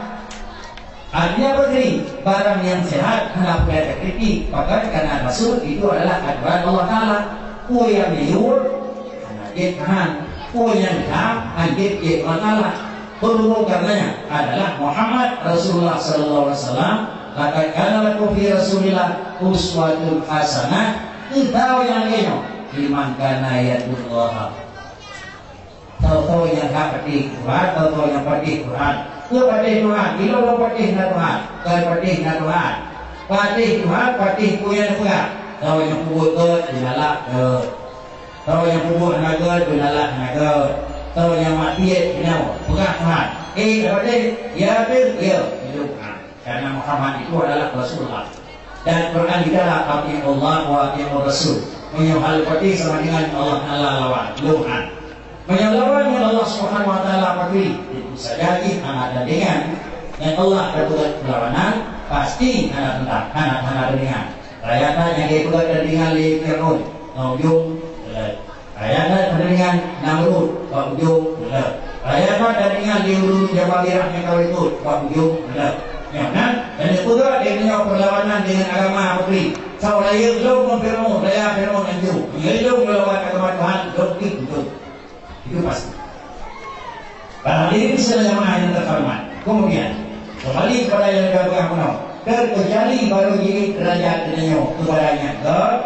Artinya begini, barang yang sehat hendak ada kritik, bahkan karena Rasul itu adalah aturan Allah Taala. Ku yang liur Tuhan, yang anjir Allah berhubung karenanya adalah Muhammad Rasulullah Sallallahu Alaihi Wasallam. Katakanlah lakum fi Rasulillah uswatun hasanah. Tahu yang ini, liman kana yadullah. Tahu yang hati Quran, tahu yang pati Quran. Kepada Tuhan, bila lo pati Tuhan, kepada Tuhan, pati Tuhan, pati punya Tuhan. Tahu yang kubur ke, dialah tahu yang kubur naga, benalah naga. Tahu yang mati, benar. Bukan Tuhan. Kepada ya hidup. Karena Muhammad itu adalah Rasulullah. Dan Quran juga ati Allah wa ati Rasul. Menyuhal pati sama dengan Allah lawan. Tuhan. Menyelawan dengan Allah Subhanahu Wa Taala pati. Itu saja anak dan dengan. Dan Allah berbuat perlawanan pasti anak dengan. Rakyatnya yang dibuat dengan li Fir'aun. Ujung ayatnya dengan Namrud ujung ayatnya dengan diurun Jabalirah yang kau itu ujung ya kan dan itu juga dia perlawanan dengan agama Abri seorang yang belum memfirmu daya firman itu belum melawan agama Tuhan itu pasti pada diri selama yang terhormat kemudian kembali kepada yang kagak kuno terkecuali baru jadi derajat dunia kepadanya God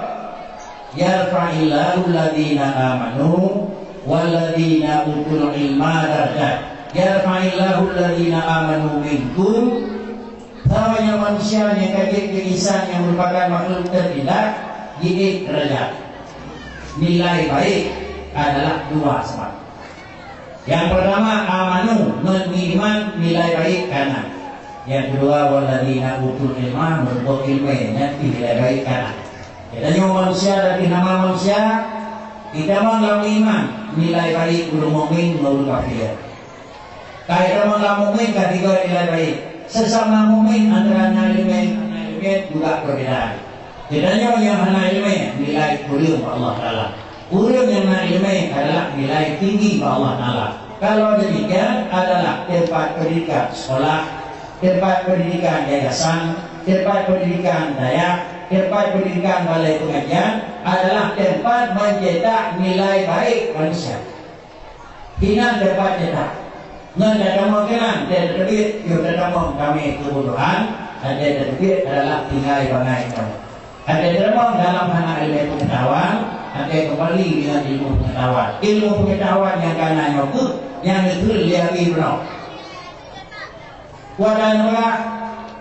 yarfa'illahu alladhina amanu walladhina utul ilma darajat yarfa'illahu alladhina amanu minkum. Tawanya manusia yang kaget keisan yang merupakan makhluk tertindak jadi derajat. Nilai baik adalah dua sebab. Yang pertama amanu beriman nilai baik kanan. Yang kedua walladhina utul ilma menuntut ilmunya nilai baik kanan. Jadi manusia dari nama manusia kita dalam iman nilai baik belum mukmin belum kafir. Kalau dalam mukmin ketiga nilai baik. Sesama mukmin antara ilmu juga perbedaan. Bedanya yang hana ilmu nilai kuliah Allah Taala. Kuliah yang hana ilmu adalah nilai tinggi Allah Taala. Kalau demikian adalah tempat pendidikan sekolah, tempat pendidikan yayasan, tempat pendidikan daya, tempat pendidikan balai pengajian adalah tempat mencetak nilai baik manusia. Hina tempat cetak. Nggak ada kemungkinan dia terbit, dia terdapat kami kebodohan, dan dia terbit adalah tinggal bangai kamu. Ada terdapat dalam hana ilmu pengetahuan, ada kembali dengan ilmu pengetahuan. Ilmu pengetahuan yang kanannya itu, yang itu dia ibnu. Wadah pula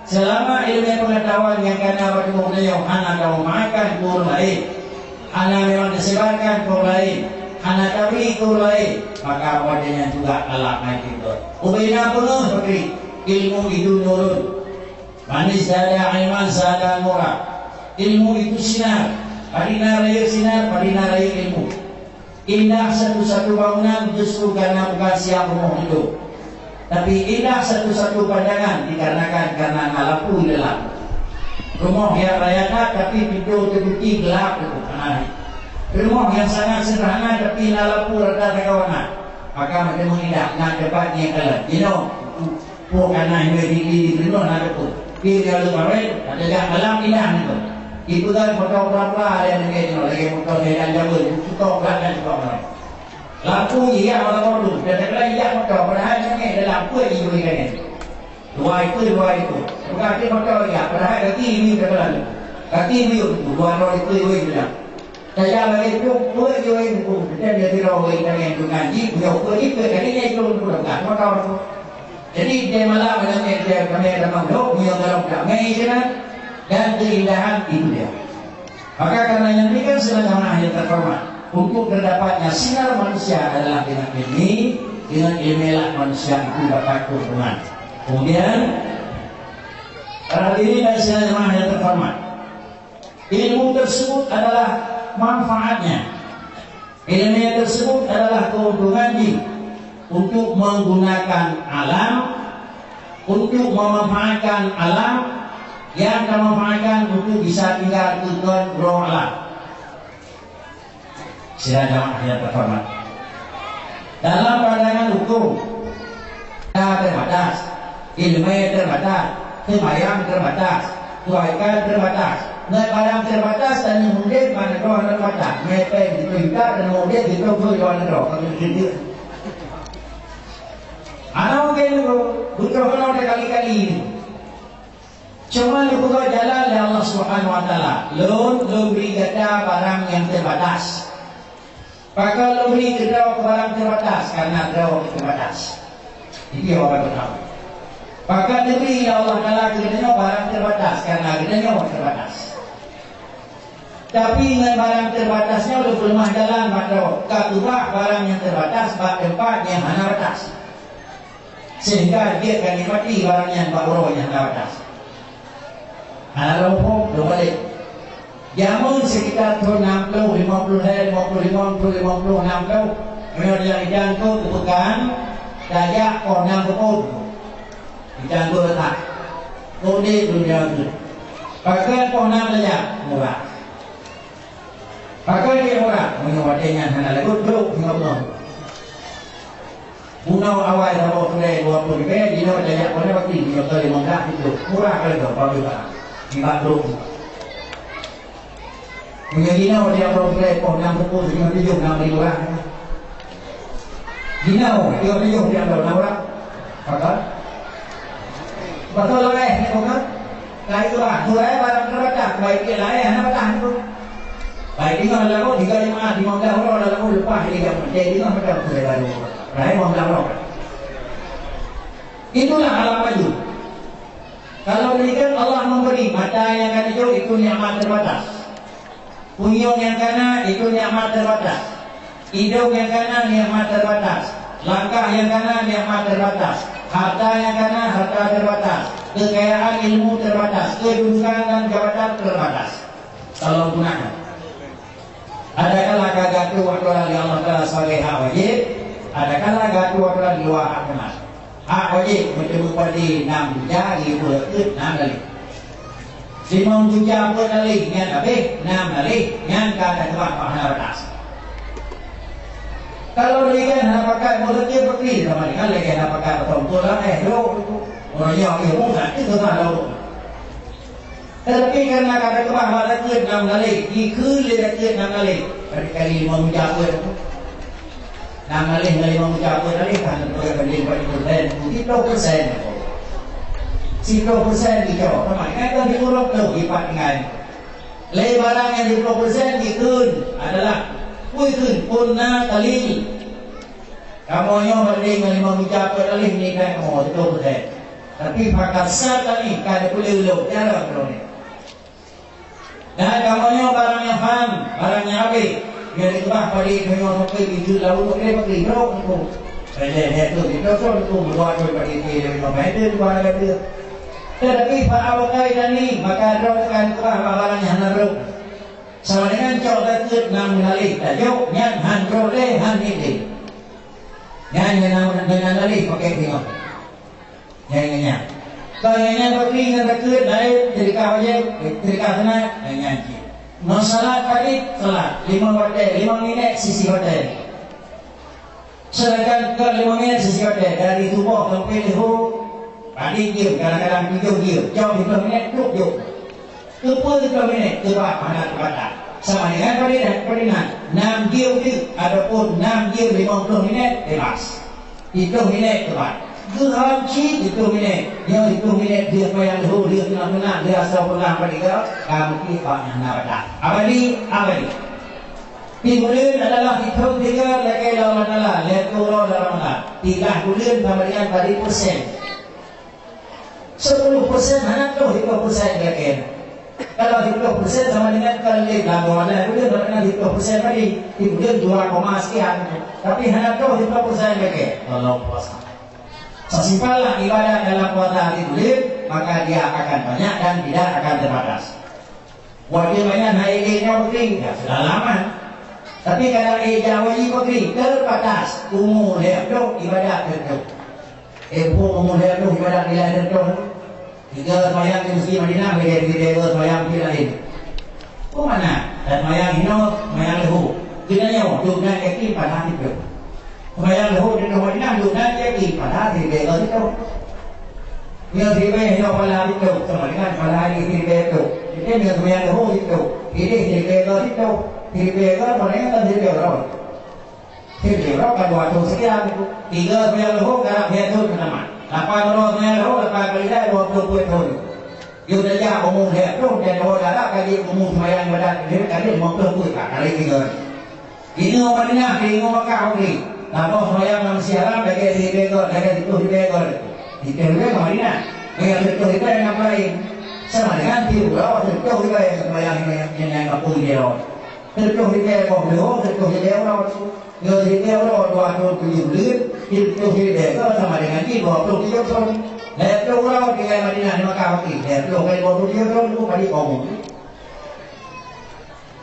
selama ilmu pengetahuan yang kena bertemu beliau, anak dah memakan kur lain, anak memang disebarkan kur lain, anak tabri kur lain, maka wadahnya juga alak naik itu. Ubina penuh seperti ilmu itu nurun. Manis dada iman sada murah. Ilmu itu sinar. Padina raya sinar, padina raya ilmu. Indah satu-satu bangunan justru karena bukan siang rumah hidup. Tapi indah satu-satu pandangan dikarenakan karena ngalapu gelap. Rumah yang rayakan tapi pintu terbukti gelap itu. Rumah yang sangat sederhana tapi ngalapu rada kawanan. Maka mereka mengindah nak dapat yang kalah. You know, karena yang di rumah nak dapat. Dia lupa ada yang malam indah itu. Itu kan foto berapa yang ini lagi foto yang jauh itu belakang juga orang. Lampu iya orang orang dan ada iya foto padahal ini ada lampu yang juga ini. Dua itu. Bukan dia foto iya padahal kaki ini berjalan. Kaki ini dua orang itu juga. Saya lagi itu dua juga itu. Dan dia tidak boleh dengan ngaji. Dia itu kadinya itu bukan foto. Jadi dia malah mengenai dia kami ada makhluk yang dalam damai sana. Dan keindahan itu dia. Maka karena yang ini kan sebagaimana yang terhormat, untuk terdapatnya sinar manusia adalah dengan ini, dengan ilmiah manusia itu dapat keuntungan. Kemudian para diri dan sebagaimana yang terhormat, ilmu tersebut adalah manfaatnya. Ilmu tersebut adalah keuntungannya untuk menggunakan alam, untuk memanfaatkan alam yang memanfaatkan untuk bisa tinggal tujuan roh Allah. Sila jamaah yang terhormat. Dalam pandangan hukum, terbatas, ilmu terbatas, sembahyang terbatas, kebaikan terbatas, barang terbatas dan kemudian pada roh terbatas. Mereka diperintah dan kemudian ditujuan roh. Anak mungkin butuh kali-kali ini. Cuma dibuka jalan oleh Allah Subhanahu Wa Taala. Lu beri gada barang yang terbatas. Maka lu beri gada barang terbatas karena gada terbatas. Ini orang tahu. Maka diberi Allah Taala gedanya barang terbatas karena gedanya terbatas. Tapi dengan barang terbatasnya lu belum jalan maka ubah barang yang terbatas bak tempat yang hanya batas. Sehingga dia akan nikmati barang yang baru yang terbatas. Anak lumpur, balik. Jamun sekitar 60, 50, 60. Kemudian dia dijangkau kebukaan, dajak orang berpun. Dijangkau letak. Kemudian dunia itu. Pakai orang dajak, murah. Pakai dia murah, menyuatinya hanya lagu duduk, ngomong. Bunau awal sama sungai 20 ribu, dia dajak orang bakti, dia kali mengah itu. Murah kali itu, kalau juga. Tidak belum. Menjadinya dia beroleh pohon pukul 57 6.000 orang. Dinau 37 dia berapa orang? Betul lah ni bukan? Lain tu lah. Dua barang terbatas. Baik dia lain, apa tahan tu? Baik dia kalau lalu 35 orang lalu lepas dia jadi dia macam tu baru. Lain orang. Itulah alam maju. Kalau demikian Allah memberi mata yang kanan itu nikmat terbatas. Punyung yang kanan itu nikmat terbatas. Hidung yang kanan nikmat terbatas. Langkah yang kanan nikmat terbatas. Harta yang kanan harta terbatas. Kekayaan ilmu terbatas. Kedudukan dan jabatan terbatas. Kalau gunakan. Adakah gatu waktu lagi Allah Taala sebagai hak wajib? Adakah gatu waktu lagi luar hak benar? Hak wajib bertemu pada 6 jari berikut 6 kali. 5 juta per kali ngan habis 6 kali ngan kata tempat pahala batas. Kalau dia nak pakai mulutnya pergi sama dia lagi nak pakai betul lah lo orang yang bukan itu kan lo. Tetapi karena kata tempat pahala itu 6 kali, ikut dia 6 kali. Kali 5 juta per 6 kali 5 juta per kali kan berbanding pada 10%. 10% hijau, makanya kan diurut tu lipat dengan. Barang yang 10% dikun adalah kuikun punna kali. Kamu yang berding dengan 5 juta per kali ni kan kamu 10%. Tapi pakat sata ni kada boleh ulung cara ni. Dan kamunya barang yang faham, barang yang habis. Yang ditubah pada dunia sampai itu lalu boleh pakai bro tu. Saya tu itu tu buat pada itu itu buat ada. Tetapi pak awak ni maka roh kan tubah barang yang naruh. Sama dengan cok dekat 6 kali tajuk nyat han role han ini. Nyanyi dengan lali pakai tengok. Nyanyi. Kayaknya bagi dengan dekat dari terika aja, terika sana nyanyi. Masalah tadi salat 5 waktu 5 minit sisi waktu. Sedangkan ke 5 minit sisi waktu dari tubuh sampai leher pagi dia kadang-kadang 7 dia jauh 5 minit duduk jauh. Kepul 5 minit terbang mana terbang. Sama dengan pada dan peringan 6 dia itu adapun 6 dia 50 minit bebas. 7 minit terbang. Geram cik itu minit. Yang itu minit dia payah leher dia kena dia asal pulang pada dia kamu pak yang nak dah. Abadi. Kemudian adalah hitung 3 lagi dalam adalah lihat turun dalam adalah 3 bulan sama dengan tadi persen. 10% anak tu 50% lagi. Kalau 50% sama dengan kali lawan bulan berkena 50% tadi. Kemudian 2, sekian. Tapi anak tu 50% lagi. Tolong puasa. Sesimpallah ibadah dalam puasa hari bulan, maka dia akan banyak dan tidak akan terbatas. Wajib banyak naiknya begini, ya sudah lama. Tapi kalau wajib begini terbatas, umur lepas ibadah tertentu. Umur lepas ibadah tidak tertentu. Jika semayang di Masjid Madinah, dia semayang di lain. Mana? Dan semayang hino, semayang lehu. Kita nyawa, dunia yakin pada hati itu. Semayang lehu di Madinah, dunia yakin pada hati itu. Dia sibuk hino pada hati itu, sama dengan pada hati itu. Jadi dia semayang lehu itu. Ini sibuk itu. Sibuk mereka kan sibuk orang. Sibuk kan waktu sekian itu. 3 semayang lehu, karena dia itu nama. Apa orang semayang lehu, apa kali dah 20 tahun. Dia dah jauh umum dia tu, dan orang darah kali umum semayang pada dia kali 50 tahun kali 3. Ini orang Madinah, ini orang Makkah ni. Nampak semayang manusia Arab lagi di Begor, lagi di Begor. Di Begor Madinah. Yang betul itu yang lain. Sama dengan tiup, betul juga yang semayang yang kapung dia. Betul juga yang Begor, betul juga yang orang. Yang di Begor 27 bulan, itu di Begor sama dengan di 27 tahun. Lepas orang di Madinah di Makkah lagi. Lepas kali 27 tahun itu kali umum.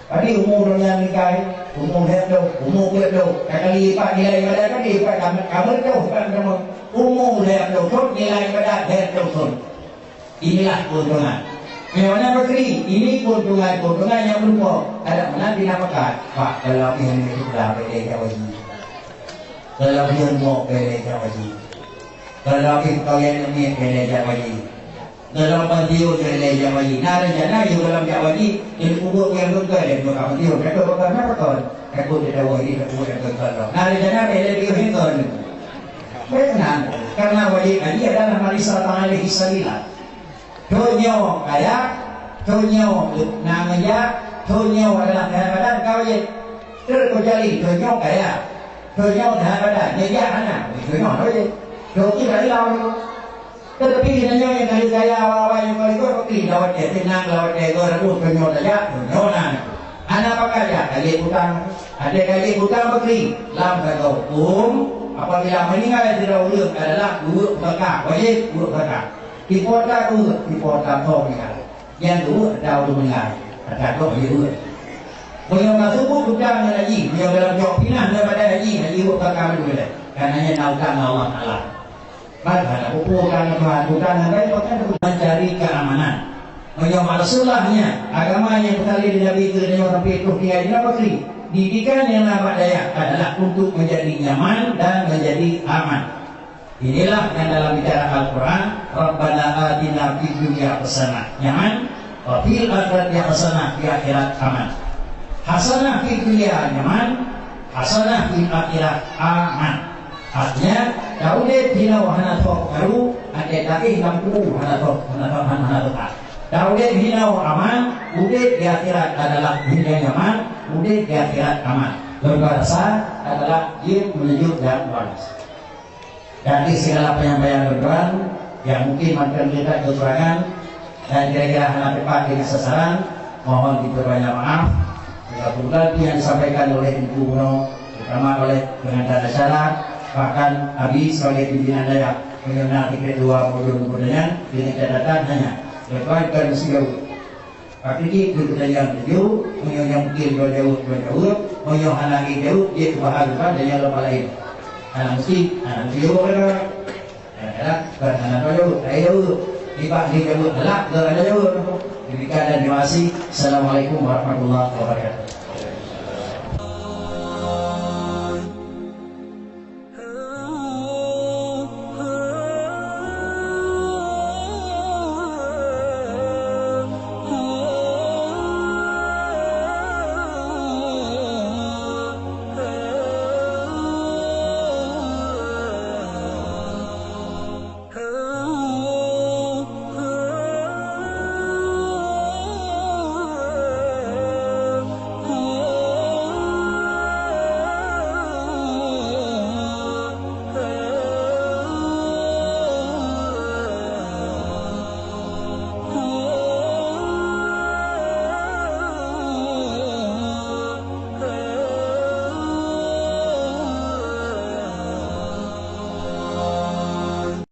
Kali umum dengan nikah, umum lepas, umum lepas. Kali lipat nilai ibadah kan lipat kamar tu kan kamu. Umum lepas tu nilai ibadah lepas tu. Inilah keuntungan. Memangnya berkeri, ini keuntungan yang berupa. Ada mana dinamakan? Pak, kalau yang itu sudah beda wajib. Kalau yang mau beda wajib. Kalau kau yang ini beda wajib. Dalam pantiun beda wajib. Nara jana yang dalam wajib. Ini kubur yang betul. Yang bukan pantiun. Mereka bukan apa kan? Aku tidak wajib. Aku tidak betul. Nara jana beda diuhingkan. Benar. Karena wajib ini adalah Marisa Ta'ala Hisalilah. Tunyo kaya, tunyo namanya, tunyo adalah badan kau je. Terkejali tunyo kaya, tunyo badan nyeja mana? Tunyo tu je. Tunyo dari lawan. Tetapi tunyo yang dari kaya awal yang kali kau pergi lawat dia tenang lawat dia kau ragu tunyo saja, tunyo nana. Anak apa kerja? Kali hutang, ada kali hutang pergi. Lam kau apabila meninggal tidak ulur adalah buruk berkah, wajib buruk berkah. Di kota kau ni kan. Yang dulu dah meninggal. Ada kau hidup. Beliau masuk pun hutang dengan haji. Beliau dalam jawab pinah daripada haji buruk berkah dulu dah. Karenanya naukan Allah Taala. Maka hukuman hutang dengan baik mencari keamanan. Beliau maksudnya agama yang berkali di Nabi itu dan sampai itu dia Nabi. Didikan yang nama daya adalah untuk menjadi nyaman dan menjadi aman. Inilah yang dalam bicara Al-Quran. Rabbana atina fid dunya hasanah, nyaman. Wa fil akhirati hasanah, di akhirat aman. Hasanah fid dunya nyaman, hasanah fil akhirat aman. Artinya Daud dina wahana baru ada tapi lampu hana tak. Daud dina aman, udah di akhirat adalah dunia nyaman, udah di akhirat aman. Berbahasa adalah dia menuju dan balas. Dari segala penyampaian berdoa, yang mungkin makan kita kekurangan dan kira-kira anak tepat dengan sasaran, mohon diperbanyak maaf. Mudah-mudahan yang disampaikan oleh Ibu Uno, terutama oleh pengantar acara, bahkan Abi sebagai pimpinan daerah mengenal tiket 2 modul dengan catatan hanya lepas dan jauh. Tapi ini berkaitan jauh, yang mungkin jauh, yang anak jauh, dia kebahagiaan dan yang lepas lain. Anak mesti, anak jauh anak jauh, jauh, lipat dia jauh, anak jauh. Demikian dan terima kasih. Assalamualaikum warahmatullahi wabarakatuh.